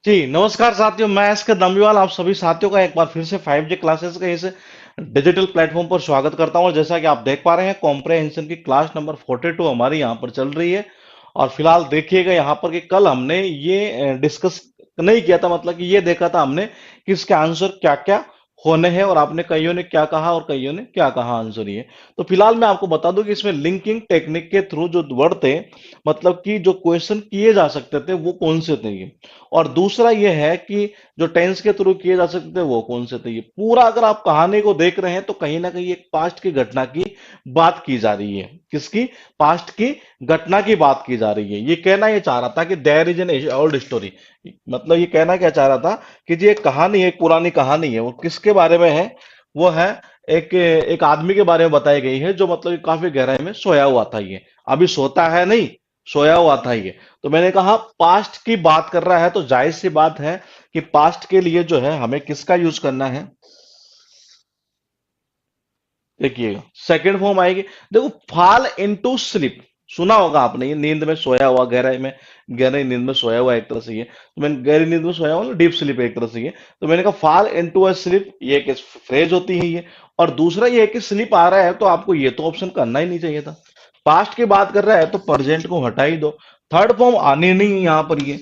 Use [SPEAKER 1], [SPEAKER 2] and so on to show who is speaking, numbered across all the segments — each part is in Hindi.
[SPEAKER 1] जी नमस्कार साथियों, मैं एस के दमवीवाल आप सभी साथियों का एक बार फिर से 5G क्लासेस के इस डिजिटल प्लेटफॉर्म पर स्वागत करता हूं। और जैसा कि आप देख पा रहे हैं, कॉम्प्रहेंशन की क्लास नंबर 42 हमारी यहां पर चल रही है। और फिलहाल देखिएगा यहां पर कि कल हमने ये डिस्कस नहीं किया था, मतलब कि ये देखा था हमने कि इसके आंसर क्या क्या होने हैं, और आपने कईयों ने क्या कहा और कईयों ने क्या कहा आंसर ये। तो फिलहाल मैं आपको बता दूं कि इसमें लिंकिंग टेक्निक के थ्रू जो वर्ड थे, मतलब कि जो क्वेश्चन किए जा सकते थे वो कौन से थे ये, और दूसरा ये है कि जो टेंस के थ्रू किए जा सकते थे वो कौन से थे। ये पूरा अगर आप कहानी को देख रहे हैं तो कहीं ना कहीं एक पास्ट की घटना की बात की जा रही है। किसकी? पास्ट की घटना की बात की जा रही है। ये कहना ये चाह रहा था कि there is an old story, मतलब ये कहना क्या चाह रहा था कि जी एक कहानी है, एक पुरानी कहानी है। वो किसके बारे में है? वो है एक एक आदमी के बारे में बताई गई है, जो मतलब कि काफी गहराई में सोया हुआ था। ये अभी सोता है नहीं, सोया हुआ था ये। तो मैंने कहा पास्ट की बात कर रहा है तो जाहिर सी बात है कि पास्ट के लिए जो है हमें किसका यूज करना है। देखिएगा सेकंड फॉर्म आएगी। देखो, फॉल इनटू स्लीप, सुना होगा आपने, ये नींद में सोया हुआ, गहराई में, गहरी नींद में सोया हुआ एक तरह से ये। तो मैंने गहरी नींद में सोया हुआ, डीप स्लीप एक तरह से ये। तो मैंने कहा फॉल इनटू अ स्लीप, ये एक फ्रेज होती है ये। और दूसरा ये है कि स्लीप आ रहा है तो आपको ये तो ऑप्शन करना ही नहीं चाहिए था। पास्ट की बात कर रहा है तो प्रेजेंट को हटा ही दो। थर्ड फॉर्म आनी नहीं है यहाँ पर ये।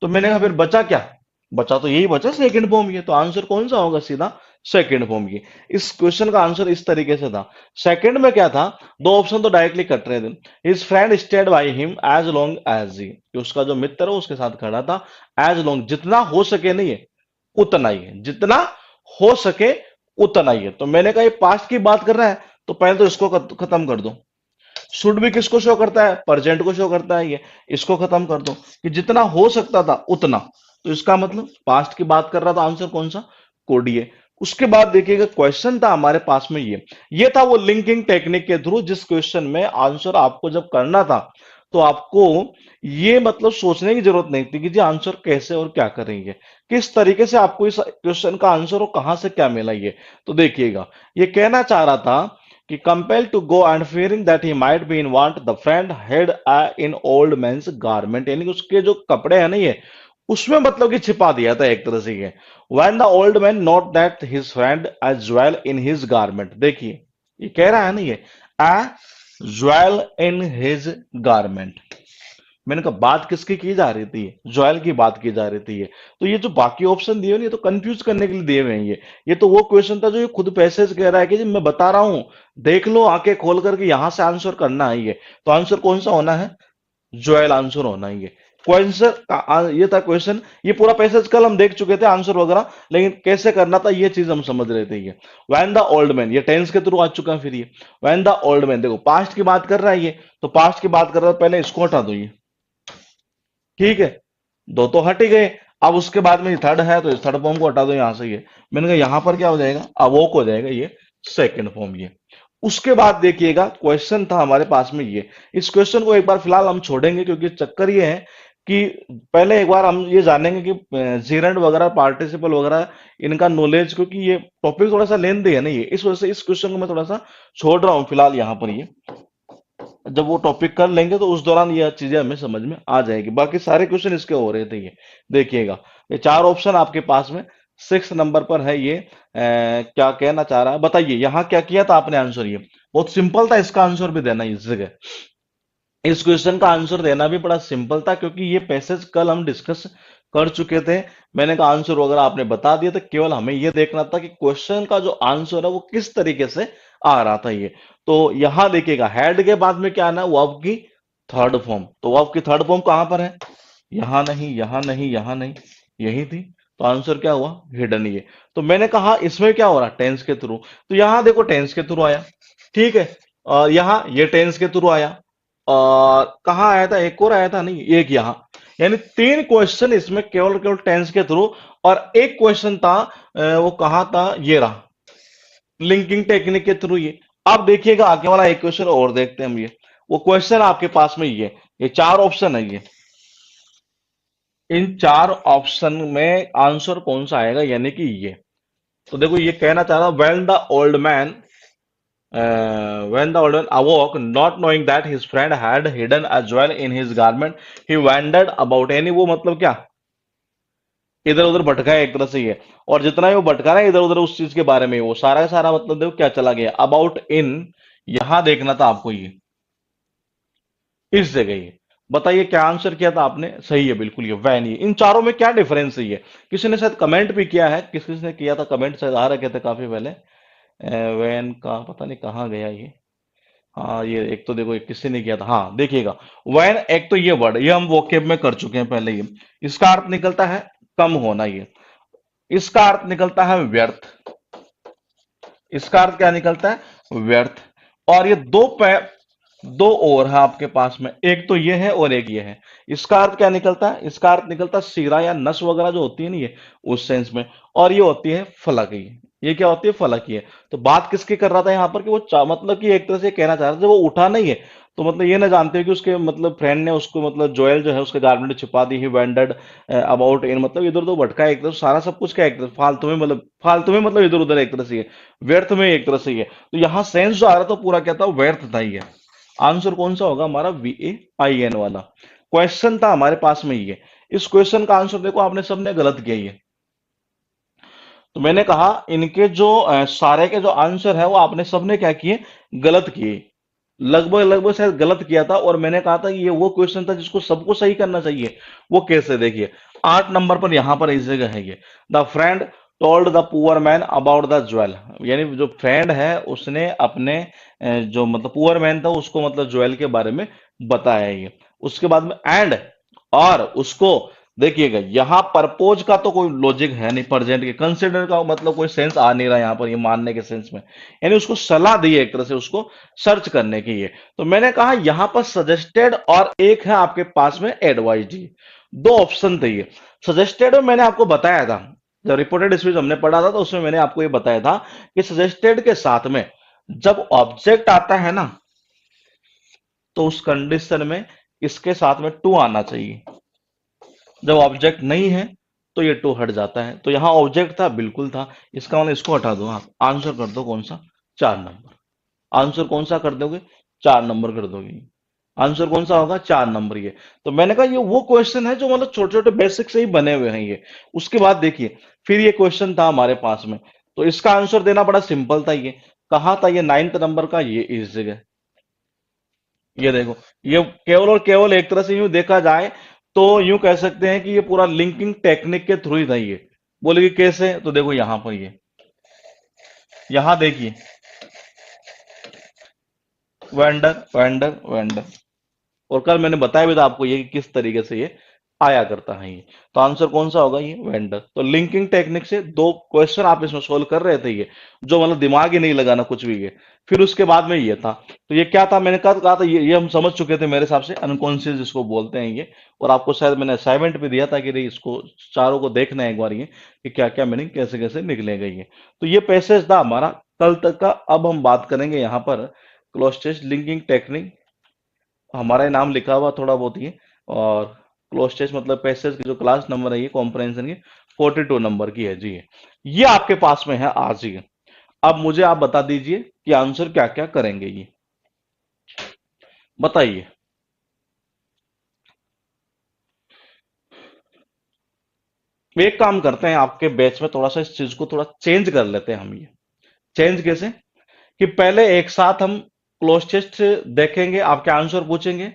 [SPEAKER 1] तो मैंने कहा फिर बचा क्या? बचा तो यही बचा, सेकंड फॉर्म। ये तो आंसर कौन सा होगा? सीधा सेकंड फॉर्म की। इस क्वेश्चन का आंसर इस तरीके से था। सेकंड में क्या था? दो ऑप्शन तो डायरेक्टली कट रहे थे। His friend stayed by him as long as he, कि उसका जो मित्र है उसके साथ खड़ा था। एज लॉन्ग, जितना हो सके, नहीं है उतना ही है, जितना हो सके उतना ही है। तो मैंने कहा ये पास्ट की बात कर रहा है तो पहले तो इसको खत्म कर दो। शुड भी किसको शो करता है? प्रेजेंट को शो करता है ये। इसको खत्म कर दो कि जितना हो सकता था उतना। तो इसका मतलब पास्ट की बात कर रहा था, आंसर कौन सा? कोडीए। उसके बाद देखिएगा क्वेश्चन था हमारे पास में ये था वो लिंकिंग टेक्निक के थ्रू, जिस क्वेश्चन में आंसर आपको जब करना था तो आपको ये मतलब सोचने की जरूरत नहीं थी कि जी आंसर कैसे और क्या करेंगे, किस तरीके से आपको इस क्वेश्चन का आंसर और कहां से क्या मिला ये। तो देखिएगा, ये कहना चाह रहा था कि compelled to go and fearing that he might be in want, the friend hid in old man's garment, यानी कि उसके जो कपड़े हैं ना ये, उसमें मतलब कि छिपा दिया था एक तरह से ये। when the old man not that his friend as well in his garment, देखिए ये कह रहा है ना ये, a jewel in his garment। मैंने कहा बात किसकी की जा रही थी? जोएल की बात की जा रही थी ये। तो ये जो बाकी ऑप्शन दिए ना, ये तो कंफ्यूज करने के लिए दिए हुए हैं ये तो वो क्वेश्चन था जो ये खुद पैसेज कह रहा है कि जी मैं बता रहा हूं, देख लो आंखें खोल करके, यहां से आंसर करना है ये। तो आंसर कौन सा होना है? जोएल आंसर होना है ये। ये था क्वेश्चन। ये पूरा पैसेज कल हम देख चुके थे, आंसर वगैरह, लेकिन कैसे करना था ये चीज हम समझ रहे थे ये। वैन द ओल्ड मैन, ये टेंस के थ्रू आ चुका है फिर ये। वैन द ओल्ड मैन, देखो पास्ट की बात कर रहा है ये, तो पास्ट की बात कर रहा है, पहले इसको हटा दो ये। ठीक है, दो तो हट ही गए। अब उसके बाद में थर्ड है तो इस थर्ड फॉर्म को हटा दो यहां से ये। मैंने कहा यहां पर क्या हो जाएगा? अवोक हो जाएगा ये, सेकंड फॉर्म ये। उसके बाद देखिएगा क्वेश्चन था हमारे पास में ये। इस क्वेश्चन को एक बार फिलहाल हम छोड़ेंगे, क्योंकि चक्कर ये है कि पहले एक बार हम ये जानेंगे कि जीरेंड वगैरह, पार्टिसिपल वगैरह, इनका नॉलेज, क्योंकि ये टॉपिक थोड़ा सा लेंथी है ना ये, इस वजह से इस क्वेश्चन को मैं थोड़ा सा छोड़ रहा हूँ फिलहाल यहाँ पर ये। जब वो टॉपिक कर लेंगे तो उस दौरान ये चीजें हमें समझ में आ जाएगी। बाकी सारे क्वेश्चन इसके हो रहे थे ये। देखिएगा, ये चार ऑप्शन आपके पास में 6 नंबर पर है ये। क्या कहना चाह रहा है बताइए, यहाँ क्या किया था आपने आंसर? ये बहुत सिंपल था, इसका आंसर भी देना इस जगह। इस क्वेश्चन का आंसर देना भी बड़ा सिंपल था, क्योंकि ये पैसेज कल हम डिस्कस कर चुके थे। मैंने कहा आंसर वगैरह आपने बता दिया था, केवल हमें ये देखना था कि क्वेश्चन का जो आंसर है वो किस तरीके से आ रहा था ये। तो यहां देखिएगा, हेड के बाद में क्या आना है? वर्ब की थर्ड फॉर्म। तो वर्ब की थर्ड फॉर्म कहां पर है? यहां नहीं, यहां नहीं, यहां नहीं, यही थी। तो आंसर क्या हुआ? हिडन ये। तो मैंने कहा इसमें क्या हो रहा है? टेंस के थ्रू। तो यहां देखो टेंस के थ्रू आया, ठीक है। और यहाँ ये टेंस के थ्रू आया, और कहाँ आया था? एक और आया था, नहीं एक यहाँ। यानी तीन क्वेश्चन इसमें केवल केवल टेंस के थ्रू, और एक क्वेश्चन था वो कहाँ था? ये रहा, लिंकिंग टेक्निक के थ्रू ये। अब देखिएगा आगे वाला एक क्वेश्चन और देखते हैं हम ये। वो क्वेश्चन आपके पास में ये चार ऑप्शन है ये। इन चार ऑप्शन में आंसर कौन सा आएगा, यानी कि ये। तो देखो ये कहना चाह रहा, when the old man when the old man awoke, not knowing that his friend had hidden a jewel in his garment, he wandered about, यानी वो मतलब क्या? इधर उधर भटका है एक तरह से ये, और जितना भी वो भटका रहा है इधर उधर उस चीज के बारे में, वो सारा का सारा मतलब देखो क्या चला गया, अबाउट इन, यहां देखना था आपको ये, इस जगह ये। बताइए क्या आंसर किया था आपने, सही है बिल्कुल ये वैन, ये इन चारों में क्या डिफरेंस है ये। किसी ने शायद कमेंट भी किया है, किसी ने किया था कमेंट, शायद आ रखे थे काफी पहले। वैन का पता नहीं कहाँ गया ये। हाँ ये एक तो देखो, एक किसी ने किया था, हाँ देखिएगा। वैन, एक तो ये वर्ड ये हम वोकेब में कर चुके हैं पहले, ये इसका अर्थ निकलता है कम होना, ये इसका अर्थ निकलता है व्यर्थ, इसका अर्थ क्या निकलता है, व्यर्थ। और ये दो और है आपके पास में, एक तो ये है और एक ये है। इसका अर्थ क्या निकलता है, इसका अर्थ निकलता है सीरा या नस वगैरह जो होती है ना ये, उस सेंस में। और ये होती है फलक, ये क्या होती है, फलक ही है। तो बात किसकी कर रहा था यहाँ पर, कि वो मतलब कि एक तरह से कहना चाह रहा था, जब वो उठा नहीं है तो मतलब ये ना जानते हो कि उसके मतलब फ्रेंड ने उसको मतलब जोएल जो है उसके गार्डन में छिपा दी, ही वेंडर्ड अबाउट इन, मतलब इधर उधर भटका है एक तरह से, सारा सब कुछ क्या एक तरह से फालतू में, मतलब फालतू में, मतलब इधर उधर एक तरह से ये, व्यर्थ में एक तरह से ये। तो यहाँ सेंस जो आ रहा था पूरा क्या था, व्यर्थ था ये। आंसर कौन सा होगा हमारा, VAIN वाला। क्वेश्चन था हमारे पास में ये। इस क्वेश्चन का आंसर देखो आपने सबने गलत किया ये। तो मैंने कहा इनके जो सारे के जो आंसर है वो आपने सबने क्या किए, गलत किए। लगभग लगभग शायद गलत किया था, और मैंने कहा था कि ये वो क्वेश्चन था जिसको सबको सही करना चाहिए। वो कैसे, देखिए 8 नंबर पर यहां पर इस जगह है ये, the friend told the poor man about the jewel, यानी जो फ्रेंड है उसने अपने जो मतलब पुअर मैन था उसको मतलब ज्वेल के बारे में बताया ये। उसके बाद में एंड, और उसको, देखिएगा यहां परपोज का तो कोई लॉजिक है नहीं, प्रेजेंट के कंसिडर का मतलब कोई सेंस आ नहीं रहा यहां पर, ये मानने के सेंस में, यानी उसको सलाह दी है एक तरह से उसको सर्च करने की ये। तो मैंने कहा यहां पर सजेस्टेड और एक है आपके पास में एडवाइज, दो ऑप्शन थे ये। सजेस्टेड में मैंने आपको बताया था, जब रिपोर्टेड स्पीच हमने पढ़ा था तो उसमें मैंने आपको ये बताया था कि सजेस्टेड के साथ में जब ऑब्जेक्ट आता है ना, तो उस कंडीशन में इसके साथ में टू आना चाहिए। जब ऑब्जेक्ट नहीं है तो ये टू हट जाता है। तो यहां ऑब्जेक्ट था, बिल्कुल था, इसका मतलब इसको हटा दो आप, आंसर कर दो कौन सा, 4 नंबर। आंसर कौन सा कर दोगे, 4 नंबर कर दोगे। आंसर कौन सा होगा, 4 नंबर ये। तो मैंने कहा ये वो क्वेश्चन है जो मतलब छोटे छोटे बेसिक से ही बने हुए हैं ये। उसके बाद देखिए फिर ये क्वेश्चन था हमारे पास में, तो इसका आंसर देना बड़ा सिंपल था ये। कहा था ये 9th नंबर का, ये इस जगह, ये देखो, ये केवल और केवल एक तरह से यूं देखा जाए तो यूं कह सकते हैं कि ये पूरा लिंकिंग टेक्निक के थ्रू ही था ये। बोले कि कैसे, तो देखो यहां पर ये, यहां देखिए, वेंडर वेंडर वेंडर, और कल मैंने बताया भी था आपको ये कि किस तरीके से ये आया करता है ये। तो आंसर कौन सा होगा, ये वेंडर। तो लिंकिंग टेक्निक से दो क्वेश्चन आप इसमें सोल्व कर रहे थे ये, जो मतलब दिमाग ही नहीं लगाना कुछ भी ये। फिर उसके बाद में ये था, तो ये क्या था, मैंने कहा था ये हम समझ चुके थे मेरे हिसाब से, अनकॉन्शियस जिसको बोलते हैं ये। और आपको शायद मैंने असाइनमेंट भी दिया था कि नहीं इसको चारों को देखना है एक बार ये, कि क्या क्या मीनिंग कैसे कैसे निकलेगा ये। तो ये पैसेज था हमारा कल तक का। अब हम बात करेंगे यहाँ पर क्लोज टेस्ट लिंकिंग टेक्निक, हमारा ही नाम लिखा हुआ थोड़ा बहुत ही। और क्लोज टेस्ट मतलब पैसेज की जो क्लास नंबर है ये कॉम्प्रहेंशन की 42 नंबर की है जी। ये आपके पास में है आज ही। अब मुझे आप बता दीजिए कि आंसर क्या क्या करेंगे ये, बताइए। एक काम करते हैं, आपके बैच में थोड़ा सा इस चीज को थोड़ा चेंज कर लेते हैं हम ये। चेंज कैसे, कि पहले एक साथ हम क्लोज टेस्ट देखेंगे, आपके आंसर पूछेंगे,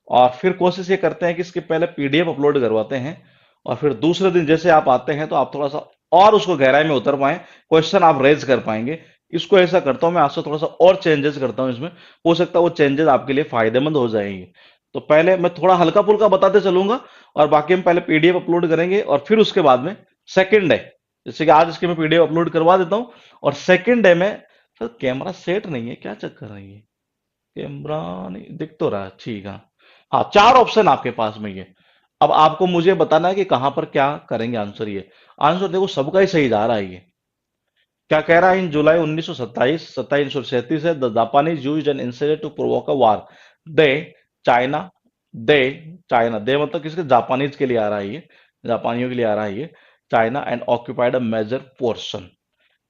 [SPEAKER 1] और फिर कोशिश ये करते हैं कि इसके पहले PDF अपलोड करवाते हैं, और फिर दूसरे दिन जैसे आप आते हैं तो आप थोड़ा सा और उसको गहराई में उतर पाए, क्वेश्चन आप रेज कर पाएंगे। इसको ऐसा करता हूं मैं, आपसे थोड़ा सा और चेंजेस करता हूं इसमें, हो सकता है वो चेंजेस आपके लिए फायदेमंद हो जाएंगे। तो पहले मैं थोड़ा हल्का फुल्का बताते चलूंगा, और बाकी हम पहले PDF अपलोड करेंगे, और फिर उसके बाद में सेकंड डे, जैसे कि आज इसके मैं PDF अपलोड करवा देता हूं, और सेकंड डे में, सर कैमरा सेट नहीं है, क्या चक्कर है ये, कैमरा नहीं दिख तो रहा है, ठीक है। हाँ 4 ऑप्शन आपके पास में ये। अब आपको मुझे बताना है कि कहां पर क्या करेंगे आंसर ये। आंसर देखो सबका ही सही जा रहा है ये। क्या कह रहा है, इन जुलाई 1927 1937 है, the Japanese used an incident to provoke a war, they China, they China, they मतलब किसके, जापानीज के लिए आ रहा है ये, जापानियों के लिए आ रहा है ये। China and occupied a major portion,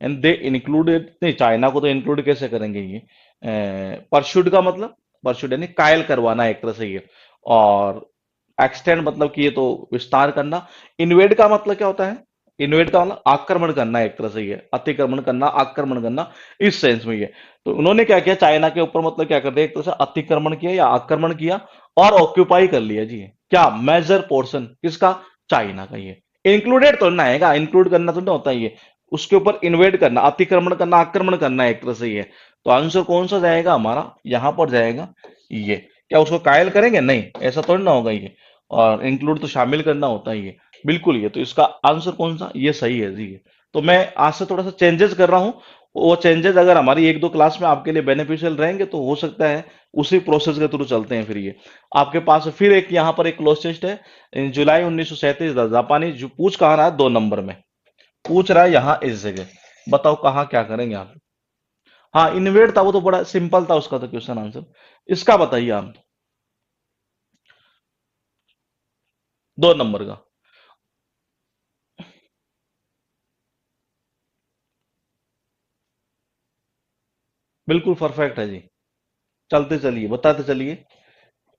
[SPEAKER 1] and they included, नहीं चाइना को तो इंक्लूड कैसे करेंगे ये, परशुड का मतलब, परशुड यानी कायल करवाना एक तरह से ये। और एक्सटेंड मतलब कि ये तो विस्तार करना। इन्वेड का मतलब क्या होता है? इन्वेड का मतलब आक्रमण करना, एक तरह से ये अतिक्रमण करना, आक्रमण करना, इस सेंस में ये। तो उन्होंने क्या किया चाइना के ऊपर, मतलब क्या कर दिया, एक तरह से अतिक्रमण किया या आक्रमण किया और ऑक्यूपाई कर लिया जी। क्या मेजर पोर्शन किसका? चाइना का। ये इंक्लूडेड तो ना आएगा, इंक्लूड करना तो नहीं होता ये, उसके ऊपर इन्वेड करना, अतिक्रमण करना, आक्रमण करना, एक तरह से ये। तो आंसर कौन सा जाएगा हमारा? यहां पर जाएगा ये। क्या उसको कायल करेंगे? नहीं, ऐसा थोड़ी ना होगा ये। और इंक्लूड तो शामिल करना होता है ये। बिल्कुल, ये तो इसका आंसर कौन सा? ये सही है जी ये। तो मैं आज से थोड़ा सा चेंजेस कर रहा हूँ। वो चेंजेस अगर हमारी एक दो क्लास में आपके लिए बेनिफिशियल रहेंगे तो हो सकता है उसी प्रोसेस के थ्रू चलते हैं फिर ये। आपके पास फिर एक यहाँ पर एक क्लोज टेस्ट है। इन जुलाई 1937 जापानी जो पूछ कहाँ रहा है, 2 नंबर में पूछ रहा है, यहाँ इस जगह। बताओ कहाँ क्या करेंगे आप? हाँ, इन्वेड था, वो तो बड़ा सिंपल था उसका तो क्वेश्चन आंसर। इसका बताइए आप। 2 नंबर का। बिल्कुल परफेक्ट है जी। चलते चलिए, बताते चलिए।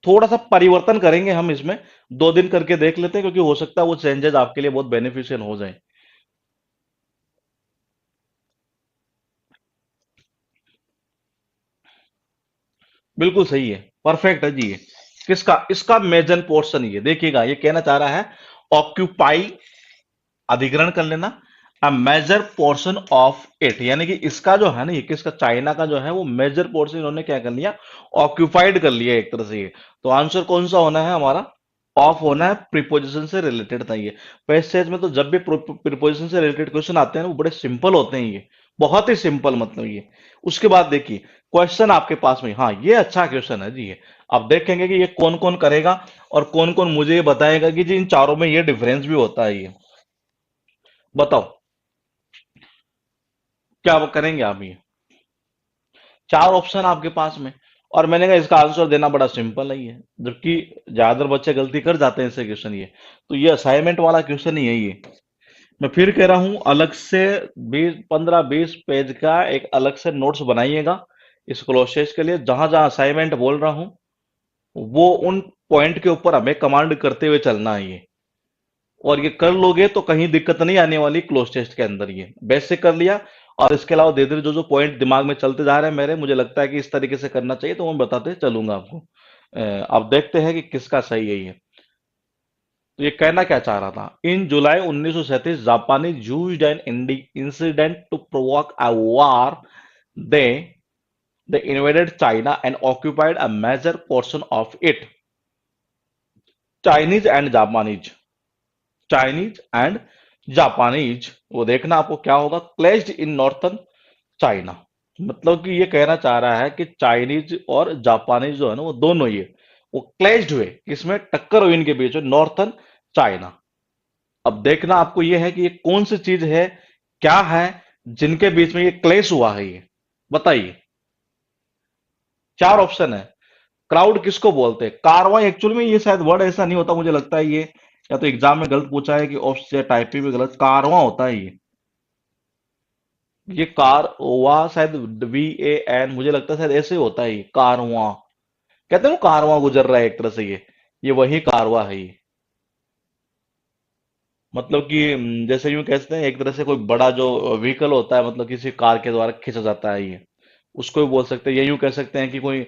[SPEAKER 1] थोड़ा सा परिवर्तन करेंगे हम इसमें, 2 दिन करके देख लेते हैं, क्योंकि हो सकता है वो चेंजेस आपके लिए बहुत बेनिफिशियल हो जाए। बिल्कुल सही है, परफेक्ट है जी ये। किसका? इसका मेजर पोर्शन, ये देखिएगा, ये कहना चाह रहा है ऑक्यूपाई, अधिग्रहण कर लेना, a major portion of it, यानी कि इसका जो है ना, ये किसका? चाइना का जो है वो मेजर पोर्शन इन्होंने क्या कर लिया? ऑक्यूपाइड कर लिया एक तरह से ये। तो आंसर कौन सा होना है हमारा? ऑफ होना है, प्रीपोजिशन से रिलेटेड था ये। पैसेज में तो जब भी प्रीपोजिशन से रिलेटेड क्वेश्चन आते हैं ना, वो बड़े सिंपल होते हैं ये, बहुत ही सिंपल, मतलब ये। उसके बाद देखिए क्वेश्चन आपके पास में, हाँ ये अच्छा क्वेश्चन है जी ये। अब देखेंगे कि ये कौन कौन करेगा और कौन कौन मुझे ये बताएगा कि जी इन चारों में ये डिफरेंस भी होता है ये। बताओ क्या वो करेंगे आप ये? 4 ऑप्शन आपके पास में, और मैंने कहा इसका आंसर देना बड़ा सिंपल है ये, जबकि ज्यादातर बच्चे गलती कर जाते हैं इससे क्वेश्चन ये। तो ये असाइनमेंट वाला क्वेश्चन ही है ये। मैं फिर कह रहा हूं, अलग से 20-15-20 पेज का एक अलग से नोट्स बनाइएगा इस क्लोसेस के लिए। जहां जहां असाइनमेंट बोल रहा हूं वो उन पॉइंट के ऊपर हमें कमांड करते हुए चलना है ये। और ये कर लोगे तो कहीं दिक्कत नहीं आने वाली क्लोज टेस्ट के अंदर, ये बेसिक कर लिया। और इसके अलावा धीरे धीरे जो जो पॉइंट दिमाग में चलते जा रहे हैं मेरे, मुझे लगता है कि इस तरीके से करना चाहिए, तो मैं बताते चलूंगा आपको। अब देखते हैं कि किसका सही है ये। तो ये कहना क्या चाह रहा था? इन जुलाई 1937 जापानी used an incident to provoke a war. They they invaded China and occupied a major portion of it. Chinese and Japanese, Chinese and Japanese, वो देखना आपको क्या होगा, क्लेश्ड इन नॉर्थन चाइना। मतलब कि ये कहना चाह रहा है कि चाइनीज और जापानीज जो है ना, वो दोनों ये वो क्लेश्ड हुए, किसमें टक्कर हुई इनके बीच में? Northern China. अब देखना आपको ये है कि ये कौन सी चीज है, क्या है, जिनके बीच में ये क्लेश हुआ है ये। बताइए। 4 ऑप्शन है। क्राउड किसको बोलते हैं? कारवां, एक्चुअली में ये शायद वर्ड ऐसा नहीं होता, मुझे लगता है ये या तो एग्जाम में गलत पूछा है कि ऑप्शन या टाइपिंग में गलत, कारवां होता है ये कार वाह शायद, VAN, मुझे लगता है शायद ऐसे होता है ये, कारवां। कहते हैं ना कारवां गुजर रहा है, एक तरह से ये वही कारवां है ये। मतलब कि जैसे यूं कहते हैं, एक तरह से कोई बड़ा जो व्हीकल होता है, मतलब किसी कार के द्वारा खींचा जाता है ये, उसको भी बोल सकते हैं। ये यूं कह सकते हैं कि कोई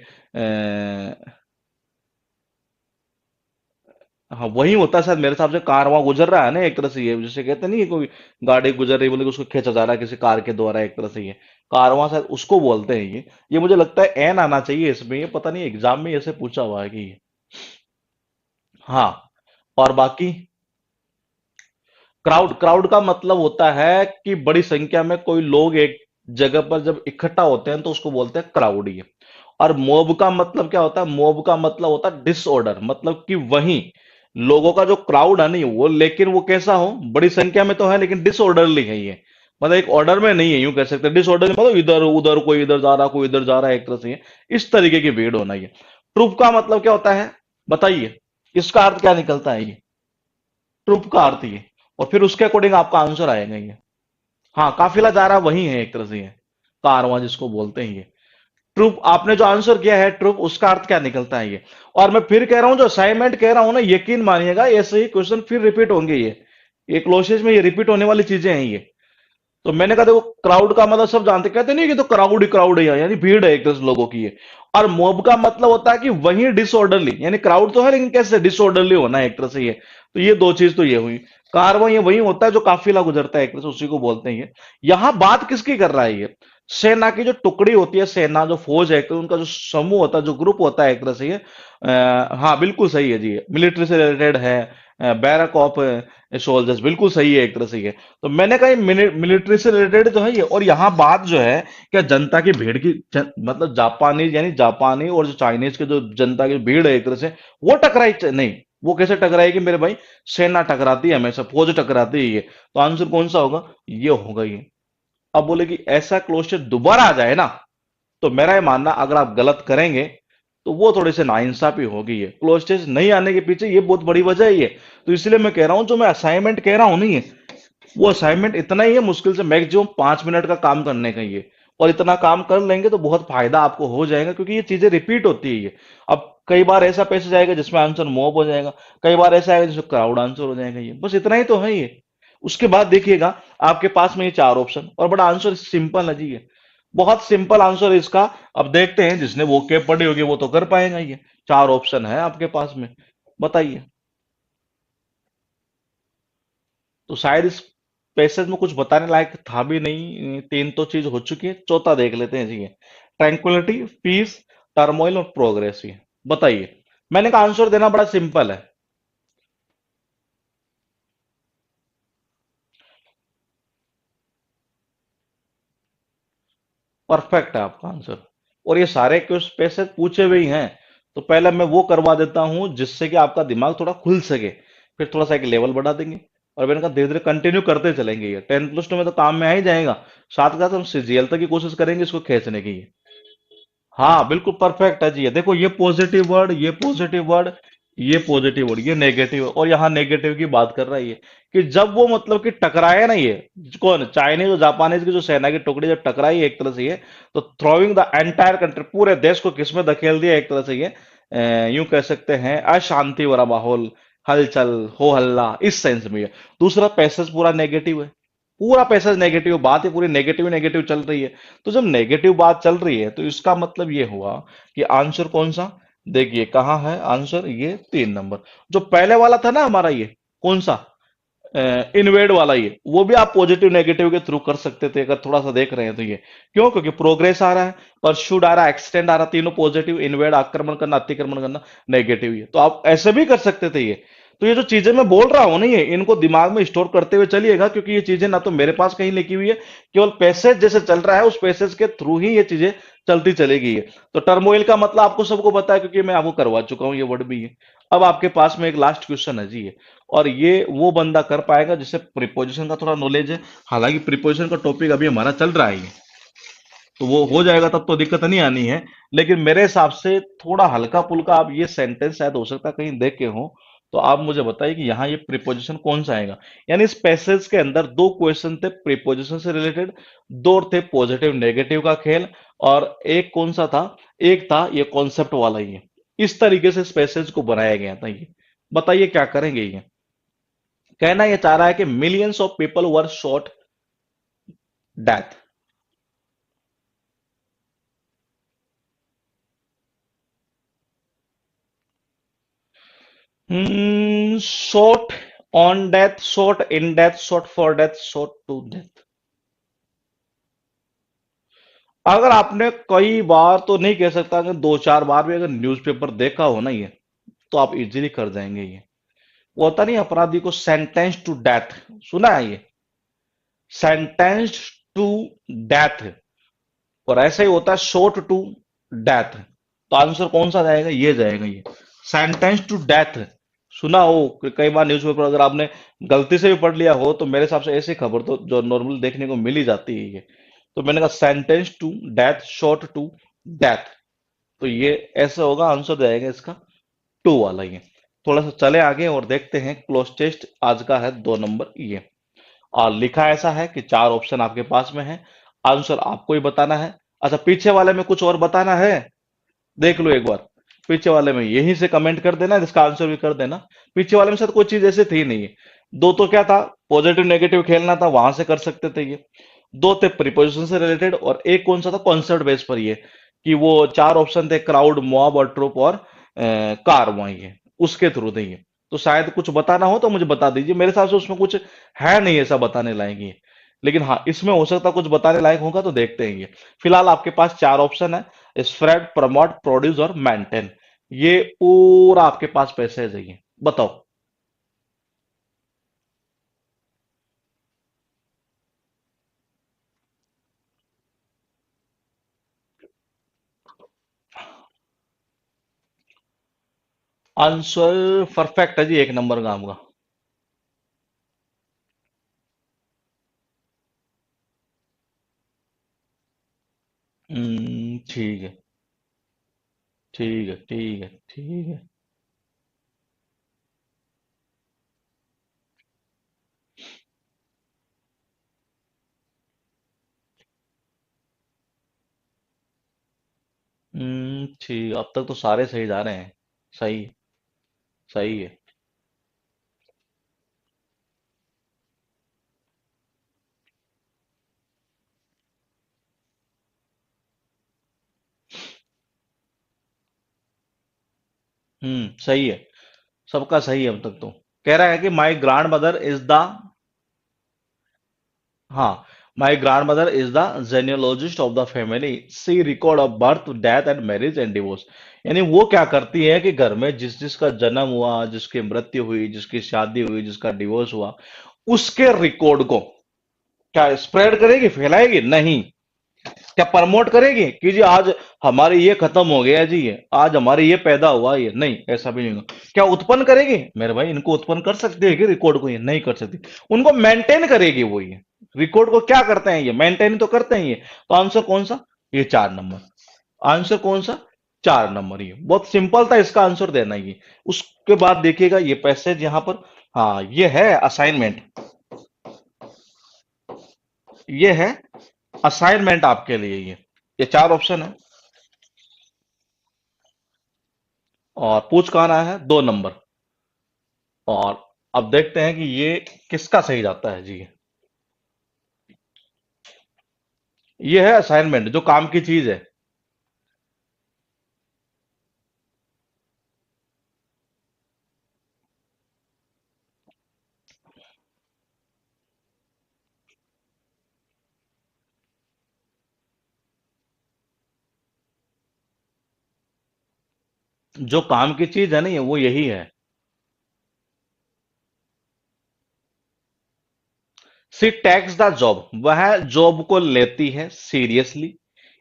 [SPEAKER 1] हाँ वही होता है शायद मेरे हिसाब से, कार वहां गुजर रहा है ना, एक तरह से ये जैसे कहते नहीं है, कोई गाड़ी गुजर रही, मतलब कि उसको खींचा जा रहा है किसी कार के द्वारा, एक तरह से ये कारवां शायद उसको बोलते हैं ये मुझे लगता है एन आना चाहिए इसमें, ये पता नहीं एग्जाम में ऐसे पूछा हुआ है कि हाँ। और बाकी क्राउड, क्राउड का मतलब होता है कि बड़ी संख्या में कोई लोग एक जगह पर जब इकट्ठा होते हैं तो उसको बोलते हैं क्राउड ये। और मोब का मतलब क्या होता है? मोब का मतलब होता है डिसऑर्डर, मतलब कि वही लोगों का जो क्राउड है नहीं वो, लेकिन वो कैसा हो, बड़ी संख्या में तो है लेकिन डिसऑर्डरली है ये। मतलब एक ऑर्डर में नहीं है, यूं कह सकते हैं डिसऑर्डर, मतलब इधर उधर, कोई इधर जा रहा कोई इधर जा रहा है, एक तरह से इस तरीके की भीड़ होना ये। ट्रुप का मतलब क्या होता है? बताइए, इसका अर्थ क्या निकलता है ये? ट्रुप का अर्थ ये, और फिर उसके अकॉर्डिंग आपका आंसर आएगा ये। हाँ, काफिला जा रहा वही है, एक तरह से ये कारवां जिसको बोलते हैं ये। ट्रू, आपने जो आंसर किया है ट्रू, उसका अर्थ क्या निकलता है ये। और मैं फिर कह रहा हूं, जो असाइनमेंट कह रहा हूं ना, यकीन मानिएगा ऐसे ही क्वेश्चन फिर रिपीट होंगे ये क्लोजेज में ये रिपीट होने वाली चीजें हैं ये। तो मैंने कहा देखो, क्राउड का मतलब सब जानते, कहते नहीं कि तो क्राउड ही है, यानी भीड़ है एक तरह से लोगों की है। और मॉब का मतलब होता है कि वही डिसऑर्डरली, यानी क्राउड तो है लेकिन कैसे डिसऑर्डरली होना है एक तरह से ये। तो ये दो चीज तो ये हुई। कारवां ये वही होता है जो काफिला गुजरता है एक तरह से, उसी को बोलते हैं ये। यहाँ बात किसकी कर रहा है ये? सेना की जो टुकड़ी होती है, सेना जो फौज है, उनका जो समूह होता है, जो ग्रुप होता है एक तरह से ये। हाँ बिल्कुल सही है जी, मिलिट्री से रिलेटेड है। बैरक ऑफ सोल्जर्स, बिल्कुल सही है एक तरह से ये। तो मैंने कहा मिलिट्री से रिलेटेड तो है ये। और यहाँ बात जो है, क्या जनता की भीड़ की मतलब जापानीज, यानी जापानी और जो चाइनीज के जो जनता की भीड़ है एक तरह से, वो टकराई नहीं। वो कैसे टकराएगी मेरे भाई? सेना टकराती है हमेशा, फौज टकराती है ये। तो आंसर कौन सा होगा? ये होगा ये। अब बोले कि ऐसा क्वेश्चन दोबारा आ जाए ना, तो मेरा ये मानना, अगर आप गलत करेंगे तो वो थोड़ी सी नाइंसाफी होगी। ये क्लोज टेस्ट नहीं आने के पीछे ये बहुत बड़ी वजह है ये। तो इसलिए मैं कह रहा हूं, जो मैं असाइनमेंट कह रहा हूं नहीं है, वो असाइनमेंट इतना ही है, मुश्किल से मैक्सिमम 5 मिनट का काम करने का ये। और इतना काम कर लेंगे तो बहुत फायदा आपको हो जाएगा, क्योंकि ये चीजें रिपीट होती है ये। अब कई बार ऐसा पैसेज आएगा जिसमें आंसर मॉब हो जाएगा, कई बार ऐसा आएगा जिसमें क्राउड आंसर हो जाएगा ये, बस इतना ही तो है ये। उसके बाद देखिएगा, आपके पास में ये चार ऑप्शन, और बड़ा आंसर सिंपल है जी ये। बहुत सिंपल आंसर है इसका। अब देखते हैं, जिसने वो के पढ़ी होगी वो तो कर पाएगा ये। चार ऑप्शन है आपके पास में, बताइए। तो शायद इस पैसेज में कुछ बताने लायक था भी नहीं, तीन तो चीज हो चुकी है, चौथा देख लेते हैं जी। ट्रैंक्विलिटी, पीस, टर्मोइल और प्रोग्रेस। ये बताइए। मैंने कहा आंसर देना बड़ा सिंपल है। परफेक्ट है आपका आंसर। और ये सारे क्वेश्चन पैसेज पूछे हुए ही हैं। तो पहले मैं वो करवा देता हूं जिससे कि आपका दिमाग थोड़ा खुल सके, फिर थोड़ा सा एक लेवल बढ़ा देंगे। और मैंने कहा धीरे धीरे कंटिन्यू करते चलेंगे, ये 10+2 में तो काम में आ ही जाएगा। साथ के साथ हम सीजीएल तक की कोशिश करेंगे इसको खींचने की। हाँ बिल्कुल परफेक्ट है जी। ये देखो, ये पॉजिटिव वर्ड, ये पॉजिटिव वर्ड, ये पॉजिटिव वर्ड, ये नेगेटिव, और यहाँ नेगेटिव की बात कर रहा है ये। कि जब वो मतलब कि टकराए ना ये, कौन, चाइनीज और जापानीज की जो सेना की टुकड़ी जब टकराई एक तरह से ये, तो थ्रोइंग द एंटायर कंट्री, पूरे देश को किसमें धकेल दिया एक तरह से ये। यूं कह सकते हैं अशांति वाला माहौल, हलचल, हो हल्ला, इस सेंस में ये। दूसरा पैसेज पूरा नेगेटिव है, पूरा पैसेज नेगेटिव, बात ही पूरी नेगेटिव नेगेटिव चल रही है। तो जब नेगेटिव बात चल रही है तो इसका मतलब ये हुआ कि आंसर कौन सा? देखिए कहाँ है आंसर, ये 3 नंबर। जो पहले वाला था ना हमारा, ये कौन सा, इनवेड वाला, ये वो भी आप पॉजिटिव नेगेटिव के थ्रू कर सकते थे, अगर थोड़ा सा देख रहे हैं तो ये। क्यों? क्योंकि प्रोग्रेस आ रहा है, परस्यूड आ रहा है, एक्सटेंड आ रहा है, तीनों पॉजिटिव। इनवेड आक्रमण करना, अतिक्रमण करना, नेगेटिव। ये तो आप ऐसे भी कर सकते थे ये। तो ये जो चीजें मैं बोल रहा हूं ना, ये इनको दिमाग में स्टोर करते हुए चलिएगा, क्योंकि ये चीजें ना तो मेरे पास कहीं लिखी हुई है, केवल पैसेज जैसे चल रहा है उस पैसेज के थ्रू ही ये चीजें चलती चलेगी ये। तो टर्मोइल का मतलब आपको सबको पता है, क्योंकि मैं आपको करवा चुका हूं, ये वर्ड भी है। अब आपके पास में एक लास्ट क्वेश्चन है जी ये। और ये वो बंदा कर पाएगा जिसे प्रीपोजिशन का थोड़ा नॉलेज है। हालांकि प्रीपोजिशन का टॉपिक अभी हमारा चल रहा है ये, तो वो हो जाएगा तब तो दिक्कत नहीं आनी है। लेकिन मेरे हिसाब से थोड़ा हल्का फुल्का आप ये सेंटेंस शायद हो सकता है कहीं देख के हो। तो आप मुझे बताइए कि यहाँ ये प्रीपोजिशन कौन सा आएगा। यानी इस पैसेज के अंदर दो क्वेश्चन थे प्रीपोजिशन से रिलेटेड, दो थे पॉजिटिव नेगेटिव का खेल, और एक कौन सा था, एक था ये कॉन्सेप्ट वाला ये। इस तरीके से इस पैसेज को बनाया गया था ये। बताइए क्या करेंगे ये। कहना ये चाह रहा है कि millions of people were shot death. Shot on death, shot in death, shot for death, shot to death. अगर आपने कई बार तो नहीं कह सकता, अगर 2-4 बार भी अगर न्यूज़पेपर देखा हो ना ये, तो आप इजीली कर जाएंगे ये। वो होता नहीं, अपराधी को सेंटेंस टू डेथ, सुना है ये, सेंटेंस्ड टू डेथ। और ऐसा ही होता है शॉट टू डेथ। तो आंसर कौन सा जाएगा? ये जाएगा ये, सेंटेंस टू डेथ। सुना हो कि कई बार न्यूज़पेपर अगर आपने गलती से भी पढ़ लिया हो, तो मेरे हिसाब से ऐसी खबर तो जो नॉर्मल देखने को मिल ही जाती है ये। तो मैंने कहा sentence to death, shot to death. तो ये ऐसा होगा, आंसर जाएगा इसका टू वाला ये। थोड़ा सा चले आगे और देखते हैं क्लोज टेस्ट आज का है 2 नंबर ये। और लिखा ऐसा है कि चार ऑप्शन आपके पास में है, आंसर आपको ही बताना है। अच्छा, पीछे वाले में कुछ और बताना है, देख लो एक बार। पीछे वाले में यहीं से कमेंट कर देना, इसका आंसर भी कर देना। पीछे वाले में शायद कोई चीज ऐसी थी नहीं। दो तो क्या था, पॉजिटिव नेगेटिव खेलना था, वहां से कर सकते थे ये। दो थे प्रीपोजिशन से रिलेटेड, और एक कौन सा था, कॉन्सेप्ट बेस पर ये, कि वो चार ऑप्शन थे, क्राउड, मॉब और ट्रुप और कार, वहीं ये उसके थ्रू थे ये। तो शायद कुछ बताना हो तो मुझे बता दीजिए, मेरे हिसाब से उसमें कुछ है नहीं ऐसा बताने लायक ये। लेकिन हाँ, इसमें हो सकता है कुछ बताने लायक होगा, तो देखते हैं ये। फिलहाल आपके पास चार ऑप्शन है, स्प्रेड, प्रमोट, प्रोड्यूस और मेंटेन। ये पूरा आपके पास पैसे है, जाइए बताओ। आंसर परफेक्ट है जी, एक नंबर काम का। ठीक है, ठीक है, ठीक है, ठीक है। ठीक, अब तक तो सारे सही जा रहे हैं। सही, सही है। सही है। सबका सही है अब तक तो। कह रहा है कि my grandmother is the, हाँ, my grandmother is the genealogist of the family, see record of birth, death and marriage and divorce. यानी वो क्या करती है कि घर में जिस जिसका जन्म हुआ, जिसकी मृत्यु हुई, जिसकी शादी हुई, जिसका डिवोर्स हुआ, उसके रिकॉर्ड को क्या स्प्रेड करेगी, फैलाएगी? नहीं। क्या प्रमोट करेगी कि जी आज हमारे ये खत्म हो गया जी, ये आज हमारे ये पैदा हुआ, ये नहीं, ऐसा भी नहीं होगा। क्या उत्पन्न करेगी? मेरे भाई, इनको उत्पन्न कर सकती है कि रिकॉर्ड को? ये नहीं कर सकती। उनको मेंटेन करेगी वो, ये रिकॉर्ड को क्या करते हैं, ये मेंटेन तो करते हैं ये। तो आंसर कौन सा? ये चार नंबर। आंसर कौन सा? चार नंबर। ये बहुत सिंपल था, इसका आंसर देना ये। उसके बाद देखिएगा ये पैसेज यहां पर। हाँ, ये है असाइनमेंट। ये है असाइनमेंट आपके लिए ये चार ऑप्शन है। और पूछ कहाँ रहा है? दो नंबर। और अब देखते हैं कि ये किसका सही जाता है जी। ये है असाइनमेंट, जो काम की चीज है। जो काम की चीज है ना, ये वो यही है। सी टैक्स द जॉब, वह जॉब को लेती है सीरियसली।